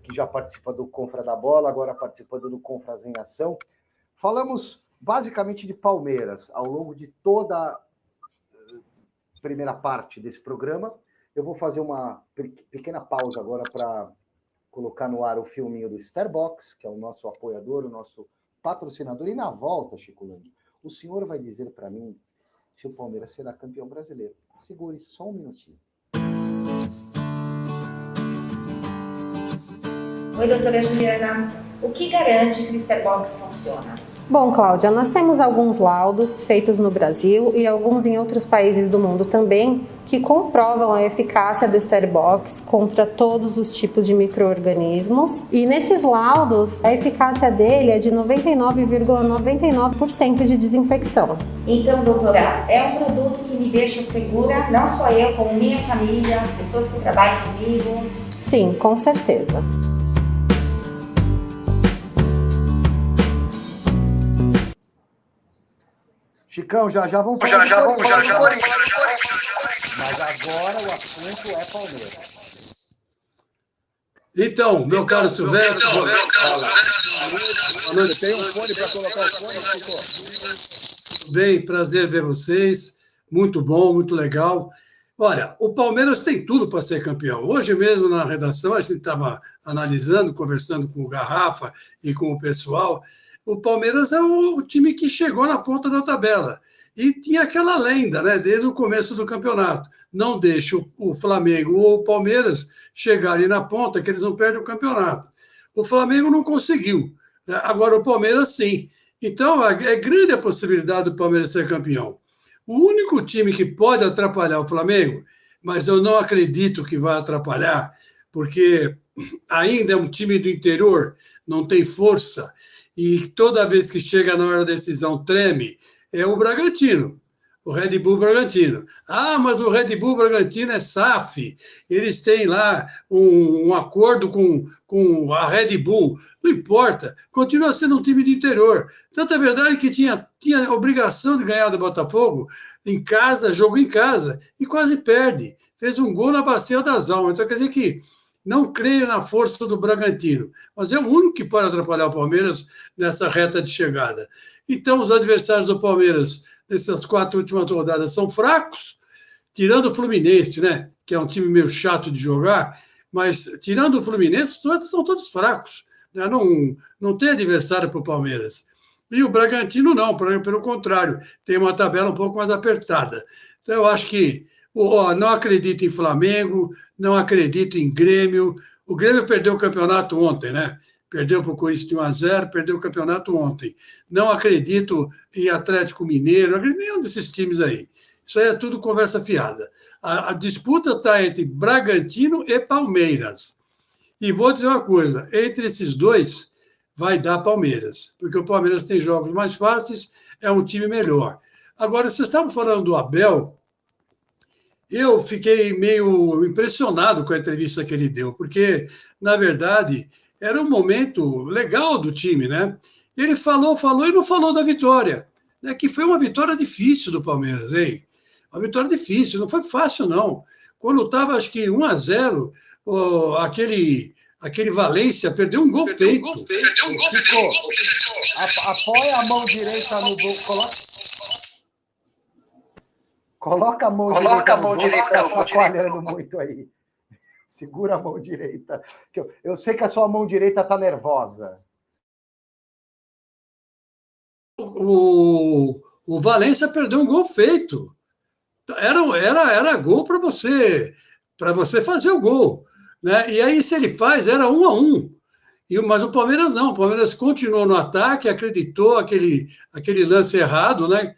Speaker 8: que já participa do Confra da Bola, agora participando do Confras em Ação. Falamos basicamente de Palmeiras ao longo de toda a primeira parte desse programa. Eu vou fazer uma pequena pausa agora para colocar no ar o filminho do Starbox, que é o nosso apoiador, o nosso patrocinador. E na volta, Chico Lang, o senhor vai dizer para mim se o Palmeiras será campeão brasileiro. Segure só um minutinho.
Speaker 3: Oi, doutora Juliana. O que garante que o Starbox funciona?
Speaker 4: Bom, Cláudia, nós temos alguns laudos feitos no Brasil e alguns em outros países do mundo também que comprovam a eficácia do Starbox contra todos os tipos de micro-organismos. E nesses laudos, a eficácia dele é de 99,99% de desinfecção.
Speaker 3: Então, doutora, é um produto que me deixa segura, não só eu, como minha família, as pessoas que trabalham comigo?
Speaker 4: Sim, com certeza.
Speaker 8: Chicão, já vamos falar. Mas agora o assunto é Palmeiras.
Speaker 9: Então, meu caro Silvestre. Boa noite. Tem um fone para colocar o fone, Chico? Tudo bem, prazer ver vocês. Muito bom, muito legal. Olha, o Palmeiras tem tudo para ser campeão. Hoje mesmo na redação a gente estava analisando, conversando com o Garrafa e com o pessoal. O Palmeiras é o time que chegou na ponta da tabela. E tinha aquela lenda, né, desde o começo do campeonato. Não deixa o Flamengo ou o Palmeiras chegarem na ponta, que eles não perdem o campeonato. O Flamengo não conseguiu. Agora o Palmeiras sim. Então é grande a possibilidade do Palmeiras ser campeão. O único time que pode atrapalhar o Flamengo, mas eu não acredito que vai atrapalhar, porque ainda é um time do interior, não tem força, e toda vez que chega na hora da decisão treme, é o Bragantino, o Red Bull Bragantino. Ah, mas o Red Bull Bragantino é SAF, eles têm lá um acordo com a Red Bull, não importa, continua sendo um time de interior. Tanto é verdade que tinha a obrigação de ganhar do Botafogo em casa, jogo em casa, e quase perde. Fez um gol na Bacia das Almas. Então quer dizer que não creio na força do Bragantino, mas é o único que pode atrapalhar o Palmeiras nessa reta de chegada. Então, os adversários do Palmeiras nessas 4 últimas rodadas são fracos, tirando o Fluminense, né, que é um time meio chato de jogar, mas tirando o Fluminense, são todos fracos, né? Não tem adversário para o Palmeiras. E o Bragantino não, pelo contrário, tem uma tabela um pouco mais apertada. Então, eu acho que não acredito em Flamengo, não acredito em Grêmio. O Grêmio perdeu o campeonato ontem, né? Perdeu para o Corinthians de 1-0, perdeu o campeonato ontem. Não acredito em Atlético Mineiro, não acredito em nenhum desses times aí. Isso aí é tudo conversa fiada. A disputa está entre Bragantino e Palmeiras. E vou dizer uma coisa, entre esses dois vai dar Palmeiras, porque o Palmeiras tem jogos mais fáceis, é um time melhor. Agora, vocês estavam falando do Abel. Eu fiquei meio impressionado com a entrevista que ele deu, porque, na verdade, era um momento legal do time, né? Ele falou e não falou da vitória, né? Que foi uma vitória difícil do Palmeiras, hein? Uma vitória difícil, não foi fácil, não. Quando estava, acho que 1-0, aquele Valência perdeu um gol feito.
Speaker 8: Apoia a mão direita no gol. Coloca a mão direita. Tá chacoalhando muito aí. Segura a mão direita. Eu sei que a sua mão direita está nervosa.
Speaker 9: O Valência perdeu um gol feito. Era gol para você fazer o gol, né? E aí, se ele faz, era 1-1. Mas o Palmeiras não. O Palmeiras continuou no ataque, acreditou aquele lance errado, né?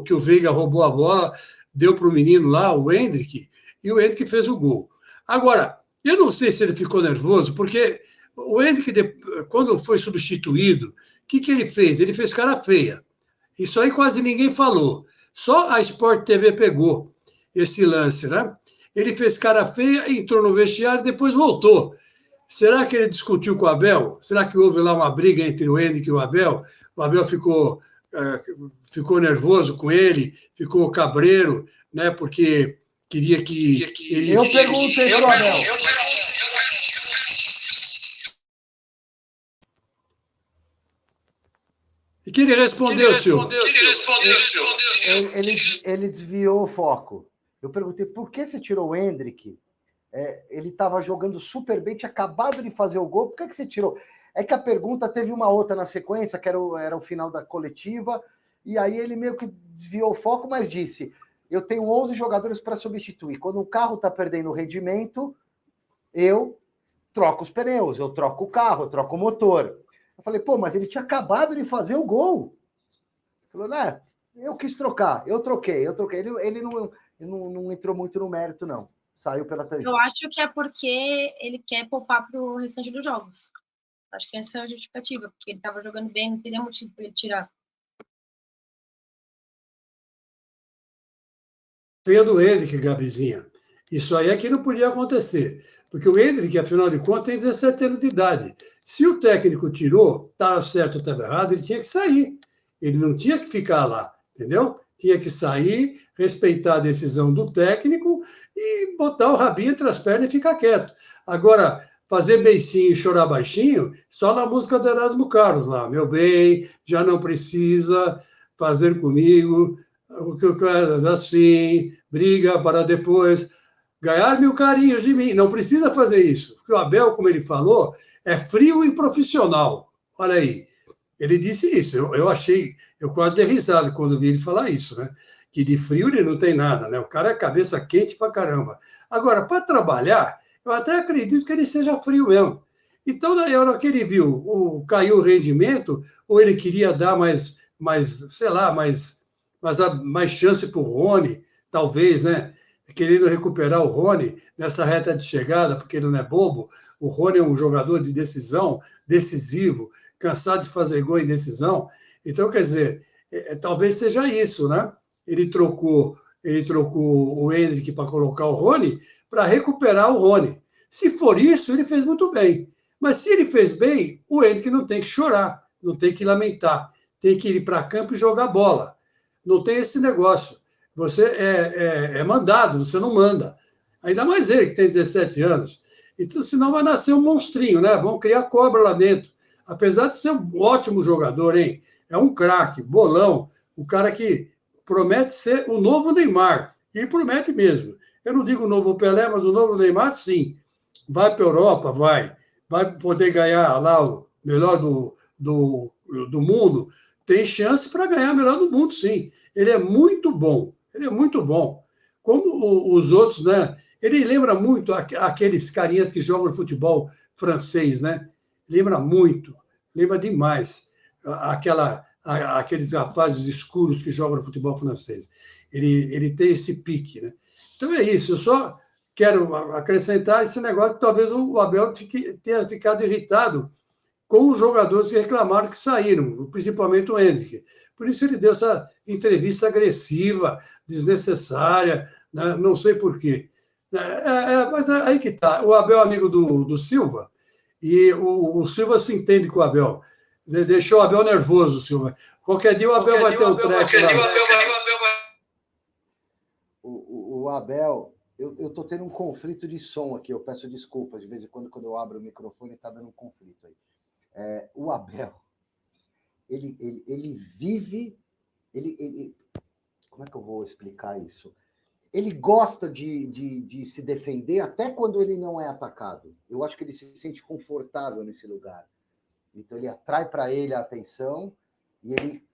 Speaker 9: Que o Veiga roubou a bola, deu para o menino lá, o Hendrick, e o Hendrick fez o gol. Agora, eu não sei se ele ficou nervoso, porque o Hendrick, quando foi substituído, o que ele fez? Ele fez cara feia. Isso aí quase ninguém falou. Só a Sport TV pegou esse lance, né? Ele fez cara feia, entrou no vestiário e depois voltou. Será que ele discutiu com o Abel? Será que houve lá uma briga entre o Hendrick e o Abel? O Abel ficou nervoso com ele, ficou cabreiro, né? Porque queria que ele...
Speaker 8: Eu perguntei para o Abel.
Speaker 9: E que ele respondeu, Silvio?
Speaker 8: Ele desviou o foco. Eu perguntei, por que você tirou o Hendrick? Ele estava jogando super bem, tinha acabado de fazer o gol, por que você tirou? É que a pergunta teve uma outra na sequência, que era o final da coletiva, e aí ele meio que desviou o foco, mas disse, eu tenho 11 jogadores para substituir. Quando o carro está perdendo o rendimento, eu troco os pneus, eu troco o carro, eu troco o motor. Eu falei, mas ele tinha acabado de fazer o gol. Ele falou, eu quis trocar, eu troquei. Ele não entrou muito no mérito, não. Saiu pela tangente.
Speaker 5: Eu acho que é porque ele quer poupar para o restante dos jogos. Acho que essa é a justificativa, porque ele estava jogando bem, não teria motivo para ele tirar.
Speaker 9: Do Hendrick, Gabizinha. Isso aí é que não podia acontecer. Porque o Hendrick, afinal de contas, tem 17 anos de idade. Se o técnico tirou, estava certo ou estava errado, ele tinha que sair. Ele não tinha que ficar lá, entendeu? Tinha que sair, respeitar a decisão do técnico e botar o rabinho entre as pernas e ficar quieto. Agora, fazer beicinho e chorar baixinho, só na música do Erasmo Carlos lá. Meu bem, já não precisa fazer comigo o que eu quero assim, briga para depois ganhar mil carinhos de mim. Não precisa fazer isso. Porque o Abel, como ele falou, é frio e profissional. Olha aí. Ele disse isso. Eu quase dei risada quando vi ele falar isso, né? Que de frio ele não tem nada, né? O cara é cabeça quente pra caramba. Agora, para trabalhar, eu até acredito que ele seja frio mesmo. Então, na hora que ele viu caiu o rendimento, ou ele queria dar mais chance para o Rony, talvez, né? Querendo recuperar o Rony nessa reta de chegada, porque ele não é bobo. O Rony é um jogador de decisão, decisivo, cansado de fazer gol em decisão. Então, quer dizer, talvez seja isso, né? Ele trocou o Hendrick para colocar o Rony para recuperar o Rony. Se for isso, ele fez muito bem. Mas se ele fez bem, o Hendrick não tem que chorar, não tem que lamentar. Tem que ir para campo e jogar bola. Não tem esse negócio. Você é mandado, você não manda. Ainda mais ele, que tem 17 anos. Então, senão vai nascer um monstrinho, né? Vão criar cobra lá dentro. Apesar de ser um ótimo jogador, hein? É um craque, bolão. O cara que promete ser o novo Neymar. E promete mesmo. Eu não digo o novo Pelé, mas o novo Neymar, sim. Vai para a Europa, vai poder ganhar lá o melhor do mundo. Tem chance para ganhar o melhor do mundo, sim. Ele é muito bom. Como os outros, né? Ele lembra muito aqueles carinhas que jogam no futebol francês, né? Lembra muito, lembra demais aqueles rapazes escuros que jogam no futebol francês. Ele tem esse pique, né? Então é isso, eu só quero acrescentar esse negócio que talvez o Abel tenha ficado irritado com os jogadores que reclamaram que saíram, principalmente o Hendrick. Por isso ele deu essa entrevista agressiva, desnecessária, né? Não sei por quê. Mas aí que está. O Abel é amigo do Silva, e o Silva se entende com o Abel. Deixou o Abel nervoso, Silva. Qualquer dia o Abel vai ter um treco lá.
Speaker 8: o Abel, eu tô tendo um conflito de som aqui, eu peço desculpas, de vez em quando eu abro o microfone, tá dando um conflito aí. O Abel, ele vive, como é que eu vou explicar isso? Ele gosta de se defender até quando ele não é atacado. Eu acho que ele se sente confortável nesse lugar. Então, ele atrai para ele a atenção e ele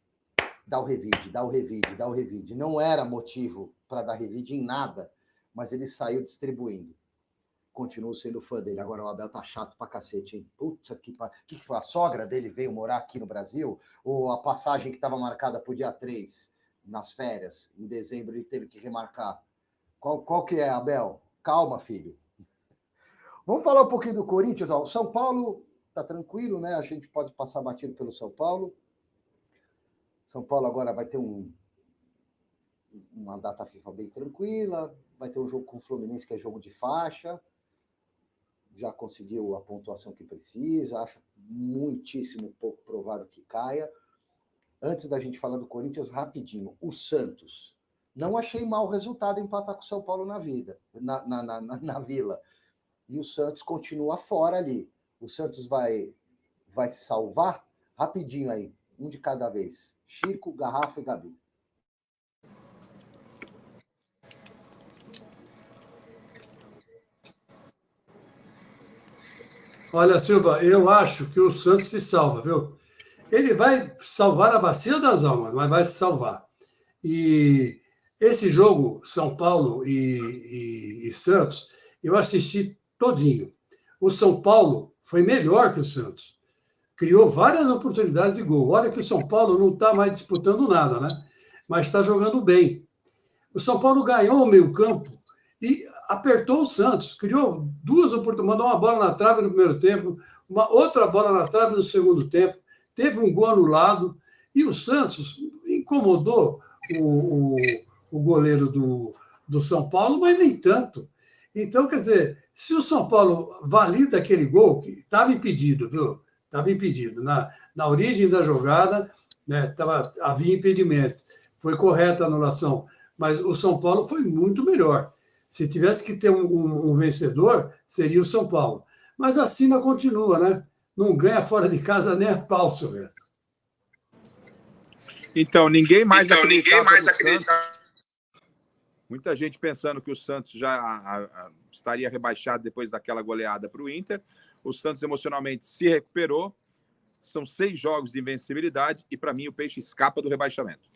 Speaker 8: dá o revide. Não era motivo para dar revide em nada, mas ele saiu distribuindo. Continuo sendo fã dele. Agora o Abel tá chato pra cacete, hein? Putz, que foi? A sogra dele veio morar aqui no Brasil? Ou a passagem que estava marcada para o dia 3, nas férias, em dezembro, ele teve que remarcar? Qual que é, Abel? Calma, filho. Vamos falar um pouquinho do Corinthians. O São Paulo tá tranquilo, né? A gente pode passar batido pelo São Paulo. São Paulo agora vai ter uma data FIFA bem tranquila, vai ter um jogo com o Fluminense, que é jogo de faixa, já conseguiu a pontuação que precisa, acho muitíssimo pouco provável que caia. Antes da gente falar do Corinthians, rapidinho, o Santos. Não achei mau resultado empatar com o São Paulo na Vila. E o Santos continua fora ali. O Santos vai se salvar? Rapidinho aí, um de cada vez. Chico, Garrafa e Gabi.
Speaker 9: Olha, Silva, eu acho que o Santos se salva, viu? Ele vai salvar a bacia das almas, mas vai se salvar. E esse jogo, São Paulo e Santos, eu assisti todinho. O São Paulo foi melhor que o Santos. Criou várias oportunidades de gol. Olha que o São Paulo não está mais disputando nada, né? Mas está jogando bem. O São Paulo ganhou o meio-campo e apertou o Santos. Criou duas oportunidades, mandou uma bola na trave no primeiro tempo, uma outra bola na trave no segundo tempo, teve um gol anulado, e o Santos incomodou o goleiro do São Paulo, mas nem tanto. Então, quer dizer, se o São Paulo valida aquele gol, que estava impedido, viu? Estava impedido. Na origem da jogada, né, havia impedimento. Foi correta a anulação, mas o São Paulo foi muito melhor. Se tivesse que ter um vencedor, seria o São Paulo. Mas a sina continua, né? Não ganha fora de casa nem a pau, Silvestre.
Speaker 6: Então, ninguém mais acreditava no Santos. Muita gente pensando que o Santos já estaria rebaixado depois daquela goleada para o Inter. O Santos emocionalmente se recuperou. São 6 jogos de invencibilidade e, para mim, o Peixe escapa do rebaixamento.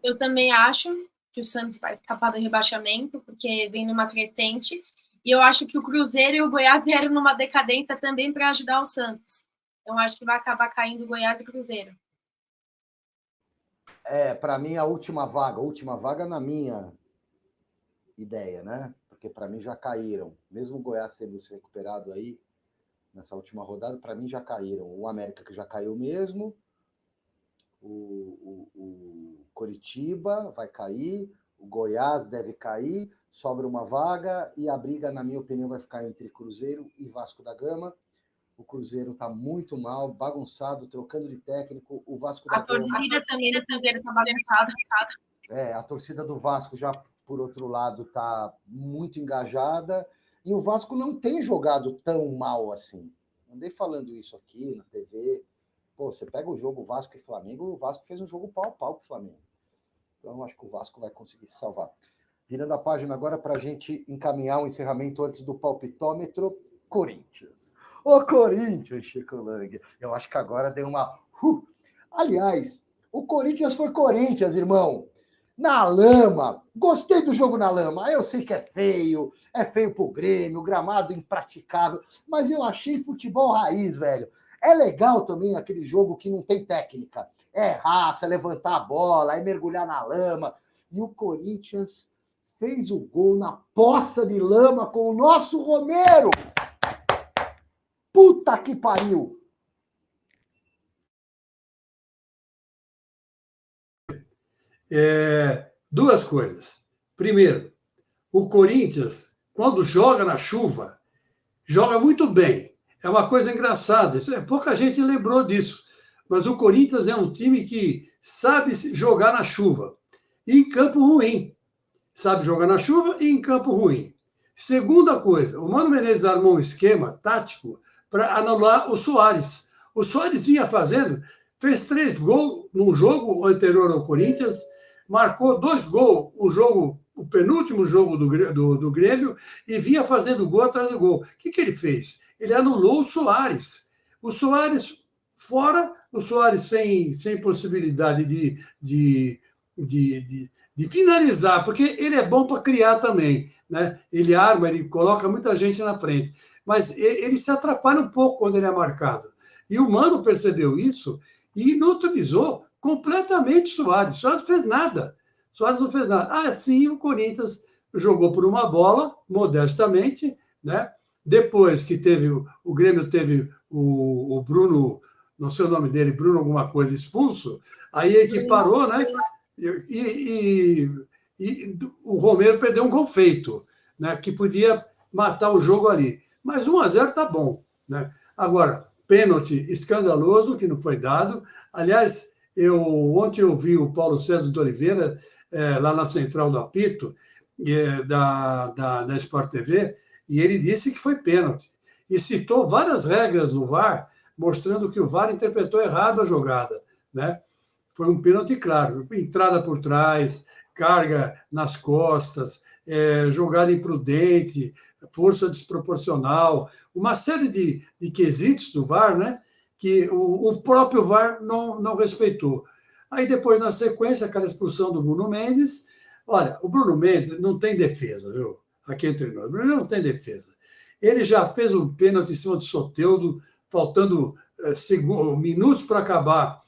Speaker 5: Eu também acho que o Santos vai escapar do rebaixamento, porque vem numa crescente. E eu acho que o Cruzeiro e o Goiás vieram numa decadência também para ajudar o Santos. Então, acho que vai acabar caindo Goiás e Cruzeiro.
Speaker 8: Para mim, a última vaga na minha ideia, né? Porque para mim já caíram. Mesmo o Goiás tendo se recuperado aí, nessa última rodada, para mim já caíram. O América, que já caiu mesmo, o Coritiba vai cair, o Goiás deve cair, sobra uma vaga, e a briga, na minha opinião, vai ficar entre Cruzeiro e Vasco da Gama. O Cruzeiro está muito mal, bagunçado, trocando de técnico. O Vasco da Gama...
Speaker 5: A torcida também do Cruzeiro está bagunçada.
Speaker 8: A torcida do Vasco já, por outro lado, está muito engajada. E o Vasco não tem jogado tão mal assim. Andei falando isso aqui na TV. Pô, você pega o jogo Vasco e Flamengo, o Vasco fez um jogo pau a pau com o Flamengo. Então, eu acho que o Vasco vai conseguir se salvar. Virando a página agora para a gente encaminhar o encerramento antes do palpitômetro, Corinthians. Ô, Corinthians, Chico Lang. Eu acho que agora deu uma... Aliás, o Corinthians foi Corinthians, irmão. Na lama. Gostei do jogo na lama. Eu sei que é feio pro Grêmio, gramado impraticável, mas eu achei futebol raiz, velho. É legal também aquele jogo que não tem técnica. É raça, é levantar a bola, é mergulhar na lama. E o Corinthians fez o gol na poça de lama com o nosso Romero. Puta que pariu!
Speaker 9: Duas coisas. Primeiro, o Corinthians, quando joga na chuva, joga muito bem. É uma coisa engraçada. Pouca gente lembrou disso. Mas o Corinthians é um time que sabe jogar na chuva. E em campo ruim. sabe jogar na chuva e em campo ruim. Segunda coisa, o Mano Menezes armou um esquema tático para anular o Soares. O Soares vinha fazendo, fez 3 gols num jogo anterior ao Corinthians, marcou 2 gols o penúltimo jogo do Grêmio, e vinha fazendo gol atrás do gol. O que ele fez? Ele anulou o Soares. O Soares fora, o Soares sem possibilidade de finalizar, porque ele é bom para criar também, né? Ele arma, ele coloca muita gente na frente, mas ele se atrapalha um pouco quando ele é marcado. E o Mano percebeu isso e neutralizou completamente Soares. Soares fez nada. Soares não fez nada. Assim, o Corinthians jogou por uma bola, modestamente, né? Depois que o Grêmio teve o Bruno, não sei o nome dele, Bruno alguma coisa, expulso, aí é que parou, né? E o Romero perdeu um gol feito, né? Que podia matar o jogo ali. Mas 1-0 tá bom, né? Agora, pênalti escandaloso que não foi dado. Aliás, ontem eu vi o Paulo César de Oliveira lá na central do apito da Sport TV, e ele disse que foi pênalti. E citou várias regras do VAR, mostrando que o VAR interpretou errado a jogada, né? Foi um pênalti claro. Entrada por trás, carga nas costas, jogada imprudente, força desproporcional, uma série de quesitos do VAR, né? Que o próprio VAR não respeitou. Aí depois, na sequência, aquela expulsão do Bruno Mendes. Olha, o Bruno Mendes não tem defesa, viu? Aqui entre nós. O Bruno não tem defesa. Ele já fez um pênalti em cima do Soteldo, faltando minutos para acabar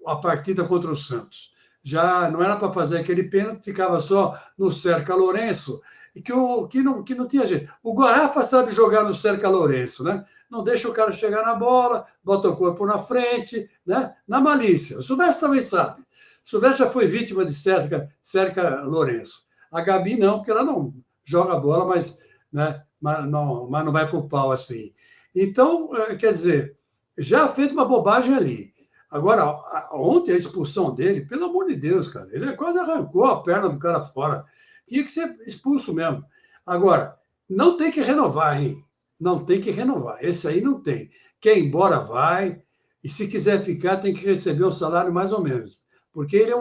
Speaker 9: a partida contra o Santos. Já não era para fazer aquele pênalti, ficava só no Cerca Lourenço, e que não tinha jeito. O Garrafa sabe jogar no Cerca Lourenço, né? Não deixa o cara chegar na bola, bota o corpo na frente, né? Na malícia. O Silvestre também sabe. O Silvestre já foi vítima de Cerca Lourenço. A Gabi não, porque ela não joga bola, mas não vai para o pau assim. Então, quer dizer, já fez uma bobagem ali. Agora, ontem a expulsão dele, pelo amor de Deus, cara, ele quase arrancou a perna do cara fora. Tinha que ser expulso mesmo. Agora, não tem que renovar, hein? Não tem que renovar. Esse aí não tem. Quer ir embora, vai. E se quiser ficar, tem que receber um salário mais ou menos. Porque ele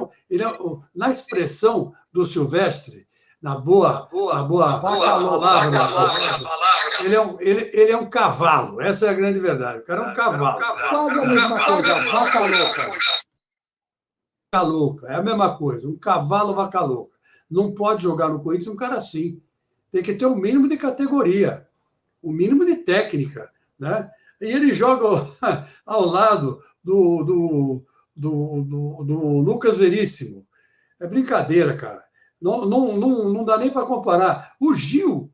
Speaker 9: na expressão do Silvestre, na boa palavra, ele é um cavalo. Essa é a grande verdade. O cara é um cavalo.
Speaker 8: Quase a mesma coisa, vaca louca.
Speaker 9: Vaca louca, é a mesma coisa. Um cavalo vaca louca. Não pode jogar no Corinthians um cara assim. Tem que ter um mínimo de categoria, um mínimo de técnica, né? E ele joga ao lado do Lucas Veríssimo. É brincadeira, cara. Não dá nem para comparar. O Gil,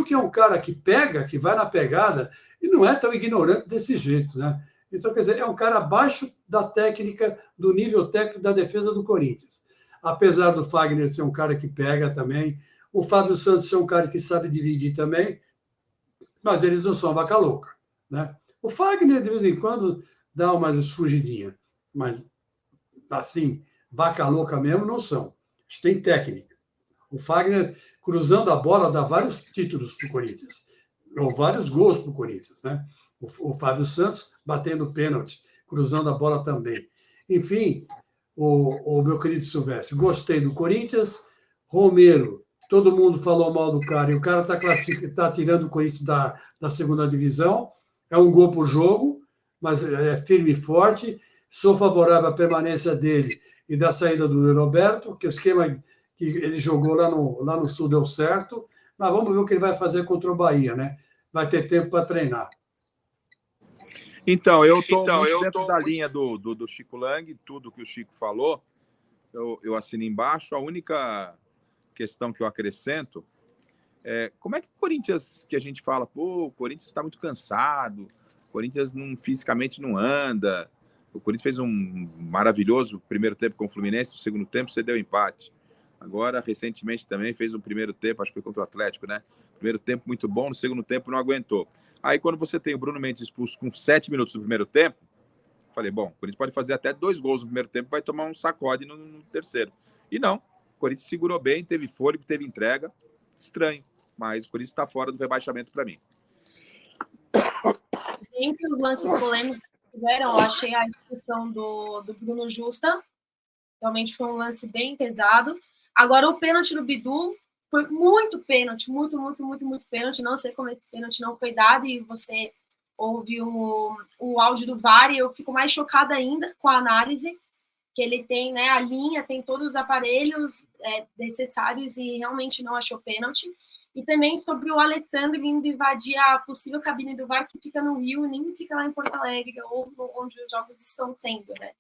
Speaker 9: que é um cara que pega, que vai na pegada, e não é tão ignorante desse jeito, né? Então, quer dizer, é um cara abaixo da técnica, do nível técnico da defesa do Corinthians. Apesar do Fagner ser um cara que pega também, o Fábio Santos é um cara que sabe dividir também, mas eles não são vaca louca, né? O Fagner, de vez em quando, dá umas fugidinhas, mas, assim, vaca louca mesmo não são. Eles têm técnica. O Fagner, cruzando a bola, dá vários títulos para o Corinthians, ou vários gols para o Corinthians, né? O Fábio Santos batendo pênalti, cruzando a bola também. Enfim, o meu querido Silvestre, gostei do Corinthians. Romero, todo mundo falou mal do cara, e o cara está tirando o Corinthians da segunda divisão. É um gol por jogo, mas é firme e forte. Sou favorável à permanência dele e da saída do Roberto, que o esquema que ele jogou lá no Sul deu certo. Mas vamos ver o que ele vai fazer contra o Bahia, né? Vai ter tempo para treinar.
Speaker 6: Então, eu estou dentro da linha do Chico Lang, tudo que o Chico falou, eu assino embaixo. A única questão que eu acrescento é como é que o Corinthians, que a gente fala, o Corinthians está muito cansado, o Corinthians fisicamente não anda, o Corinthians fez um maravilhoso primeiro tempo com o Fluminense, no segundo tempo você deu empate. Agora, recentemente também fez um primeiro tempo, acho que foi contra o Atlético, né? Primeiro tempo muito bom, no segundo tempo não aguentou. Aí, quando você tem o Bruno Mendes expulso com 7 minutos no primeiro tempo, falei, bom, o Corinthians pode fazer até 2 gols no primeiro tempo, vai tomar um sacode no terceiro. E não, O Corinthians segurou bem, teve fôlego, teve entrega. Estranho, mas o Corinthians está fora do rebaixamento para mim.
Speaker 5: Entre os lances polêmicos que tiveram, eu achei a expulsão do Bruno Justa. Realmente foi um lance bem pesado. Agora, o pênalti do Bidu foi muito pênalti, muito pênalti. Não sei como esse pênalti não foi dado e você ouve o áudio do VAR e eu fico mais chocada ainda com a análise, que ele tem, né, a linha, tem todos os aparelhos necessários e realmente não achou pênalti. E também sobre o Alessandro indo invadir a possível cabine do VAR que fica no Rio e nem fica lá em Porto Alegre, ou onde os jogos estão sendo, né?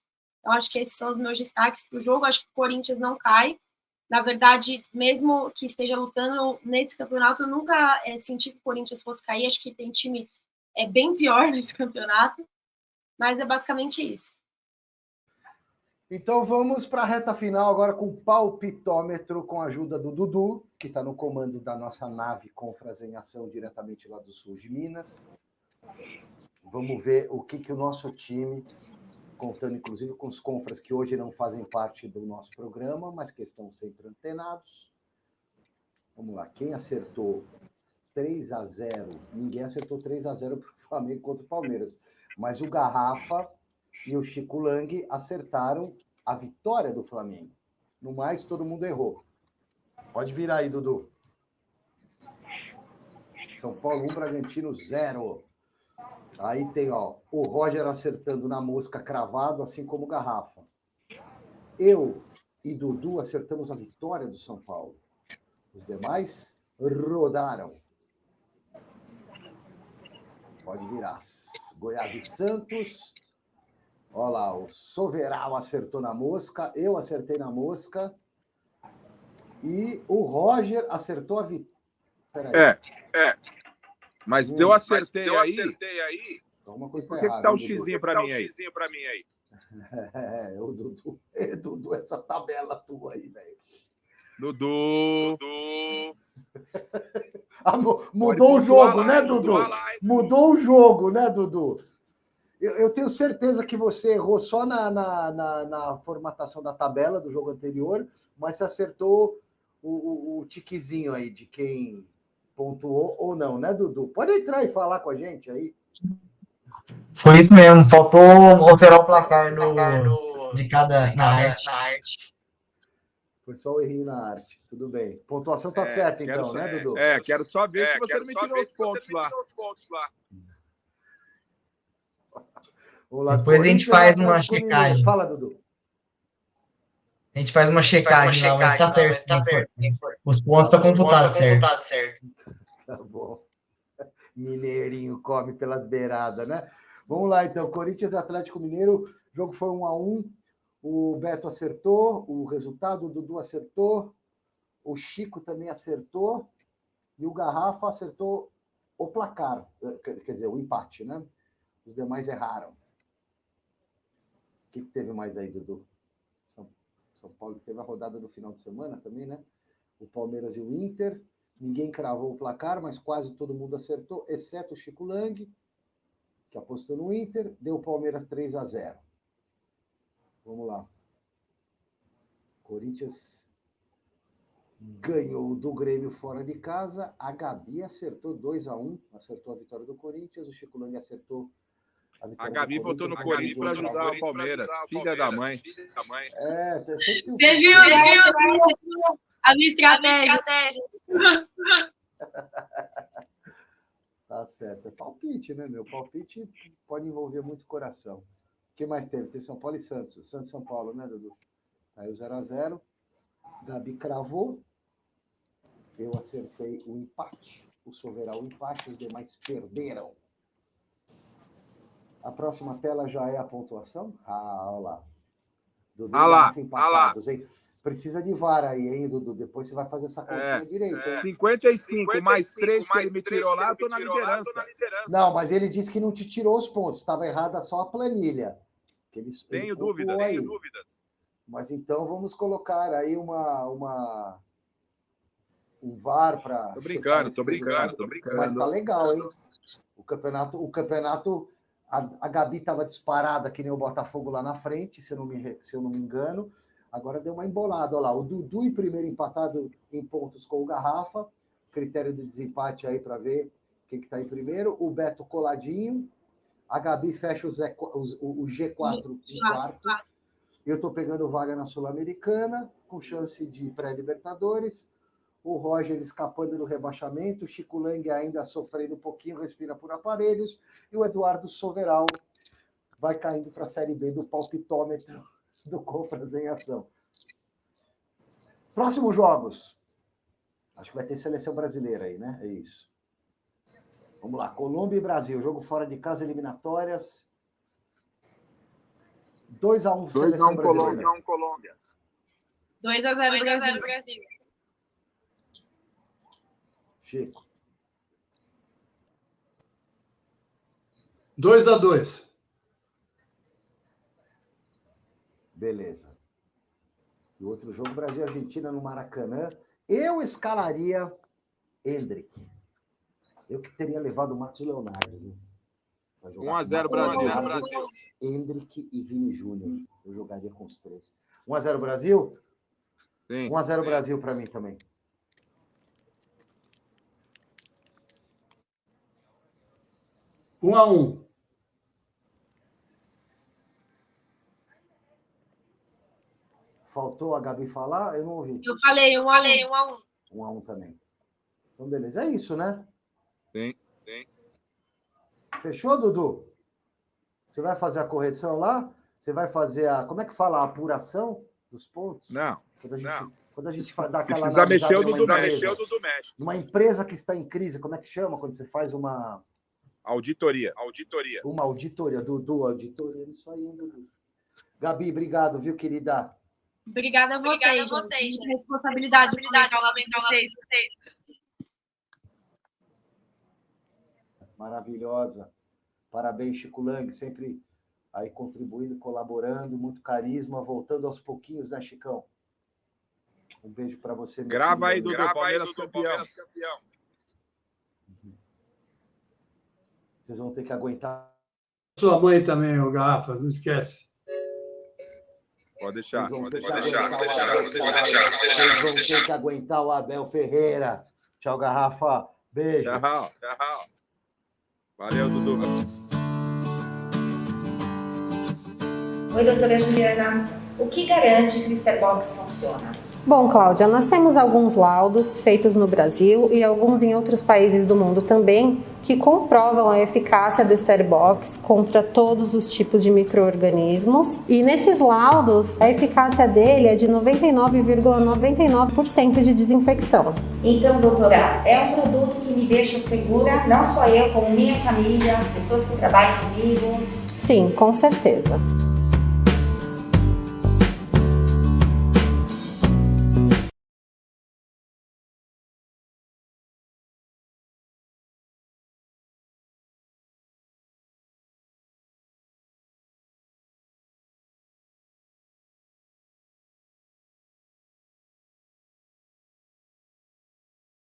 Speaker 5: Eu acho que esses são os meus destaques para o jogo. Acho que o Corinthians não cai. Na verdade, mesmo que esteja lutando nesse campeonato, eu nunca senti que o Corinthians fosse cair. Acho que tem time bem pior nesse campeonato. Mas é basicamente isso.
Speaker 8: Então vamos para a reta final agora com o palpitômetro, com a ajuda do Dudu, que está no comando da nossa nave Confras em Ação, diretamente lá do sul de Minas. Vamos ver o que o nosso time, contando inclusive com os Confras que hoje não fazem parte do nosso programa, mas que estão sempre antenados. Vamos lá, quem acertou 3-0? Ninguém acertou 3-0 para o Flamengo contra o Palmeiras, mas o Garrafa e o Chico Lang acertaram a vitória do Flamengo. No mais, todo mundo errou. Pode virar aí, Dudu. São Paulo 1, Bragantino 0. Aí tem, ó, o Roger acertando na mosca cravado, assim como o Garrafa. Eu e Dudu acertamos a vitória do São Paulo. Os demais rodaram. Pode virar. Goiás e Santos. Olha lá, o Soveral acertou na mosca, eu acertei na mosca e o Roger acertou a vitória.
Speaker 6: Mas eu acertei aí.
Speaker 8: Alguma coisa
Speaker 6: Por que tá o xizinho para mim aí?
Speaker 8: O Dudu. Dudu, essa tabela tua aí, velho.
Speaker 6: Dudu.
Speaker 8: Mudou o jogo, né, Dudu? Mudou o jogo, né, Dudu? Eu tenho certeza que você errou só na formatação da tabela do jogo anterior, mas você acertou o tiquezinho aí de quem pontuou ou não, né, Dudu? Pode entrar e falar com a gente aí.
Speaker 7: Foi isso mesmo, faltou alterar o placar de cada na arte.
Speaker 8: Foi só o errinho na arte, tudo bem. Pontuação tá certa, então, né, Dudu?
Speaker 6: Quero só ver se você não me tirou os pontos lá.
Speaker 7: Depois a gente faz uma checagem.
Speaker 8: Fala, Dudu.
Speaker 7: A gente faz uma checagem lá, mas tá certo. Os pontos estão computados certo.
Speaker 8: Tá bom. Mineirinho come pelas beiradas, né? Vamos lá, então. Corinthians e Atlético Mineiro. O jogo foi 1-1. O Beto acertou o resultado, o Dudu acertou, o Chico também acertou e o Garrafa acertou o placar, quer dizer, o empate, né? Os demais erraram. O que teve mais aí, Dudu? São Paulo teve a rodada do final de semana também, né? O Palmeiras e o Inter. Ninguém cravou o placar, mas quase todo mundo acertou, exceto o Chico Lang, que apostou no Inter, deu o Palmeiras 3-0. Vamos lá. Corinthians ganhou do Grêmio fora de casa. A Gabi acertou 2-1, acertou a vitória do Corinthians. O Chico Lang acertou a vitória do Corinthians.
Speaker 6: A Gabi votou no Corinthians para ajudar o Palmeiras. Filha da mãe.
Speaker 5: Você viu, né? A minha estratégia.
Speaker 8: Tá certo. É palpite, né, meu? Palpite pode envolver muito coração. O que mais teve? Tem São Paulo e Santos. Santos e São Paulo, né, Dudu? Aí o 0-0. Gabi cravou. Eu acertei o empate. O Soveral o empate. Os demais perderam. A próxima tela já é a pontuação? Olha lá. Dudu e Garrafa empatados, hein? Precisa de VAR aí, hein, Dudu? Depois você vai fazer essa continha direito.
Speaker 6: 55 mais 3 que ele me tirou lá, eu tô na liderança.
Speaker 8: Não, mas ele disse que não te tirou os pontos. Estava errada só a planilha.
Speaker 6: Tenho dúvidas.
Speaker 8: Mas então vamos colocar aí um VAR para...
Speaker 6: Tô brincando.
Speaker 8: Mas tá legal, hein? O campeonato a Gabi estava disparada que nem o Botafogo lá na frente, se eu não me engano. Agora deu uma embolada. Olha lá, o Dudu em primeiro empatado em pontos com o Garrafa. Critério de desempate aí para ver quem que tá em primeiro. O Beto coladinho. A Gabi fecha o G4 em quarto. Eu estou pegando vaga na Sul-Americana, com chance de pré-Libertadores. O Roger escapando do rebaixamento. O Chico Lang ainda sofrendo um pouquinho, respira por aparelhos. E o Eduardo Soveral vai caindo para a Série B do palpitômetro do Compras em Ação. Próximos jogos. Acho que vai ter seleção brasileira aí, né? É isso. Vamos lá. Colômbia e Brasil. Jogo fora de casa, eliminatórias. 2-1 seleção brasileira.
Speaker 6: 2-1 Colômbia.
Speaker 5: 2-0 Brasil.
Speaker 8: Chico.
Speaker 9: 2-2.
Speaker 8: Beleza. E outro jogo, Brasil e Argentina no Maracanã. Eu escalaria Hendrick. Eu que teria levado o Marcos Leonardo.
Speaker 6: 1-0 Brasil.
Speaker 8: Hendrick e Vini Júnior. Eu jogaria com os três. 1-0 Brasil?
Speaker 6: Sim.
Speaker 8: 1-0 Brasil para mim também.
Speaker 9: Um a um.
Speaker 8: Faltou a Gabi falar? Eu não ouvi.
Speaker 5: Eu falei 1-1.
Speaker 8: 1-1 também. Então, beleza. É isso, né?
Speaker 6: Sim.
Speaker 8: Fechou, Dudu? Você vai fazer a correção lá? Você vai fazer a... Como é que fala? A apuração dos pontos?
Speaker 6: Não.
Speaker 8: Quando a gente dá
Speaker 6: Se
Speaker 8: aquela...
Speaker 6: precisar mexer, o
Speaker 8: analisada
Speaker 6: Dudu mexe.
Speaker 8: numa empresa que está em crise, como é que chama quando você faz uma...
Speaker 6: Auditoria.
Speaker 8: Uma auditoria. Dudu, auditoria. Isso aí, Dudu. Gabi, obrigado, viu, querida?
Speaker 5: Obrigada a vocês, gente. Responsabilidade por vocês.
Speaker 8: Maravilhosa. Parabéns, Chico Lang, sempre aí contribuindo, colaborando, muito carisma, voltando aos pouquinhos, né, Chicão? Um beijo para você.
Speaker 6: Grava aí, Dudu. Palmeiras campeão.
Speaker 8: Vocês vão ter que aguentar.
Speaker 9: Sua mãe também, o Garrafa, não esquece.
Speaker 6: Pode deixar.
Speaker 8: Vocês vão ter que aguentar o Abel Ferreira. Tchau, Garrafa. Beijo.
Speaker 6: Tchau. Valeu, Dudu.
Speaker 3: Oi, doutora Juliana. O que garante que o Starbox funciona?
Speaker 4: Bom, Cláudia, nós temos alguns laudos feitos no Brasil e alguns em outros países do mundo também que comprovam a eficácia do Starbox contra todos os tipos de micro-organismos. E nesses laudos, a eficácia dele é de 99,99% de desinfecção.
Speaker 3: Então, doutora, é um produto que me deixa segura, não só eu, como minha família, as pessoas que trabalham comigo?
Speaker 4: Sim, com certeza.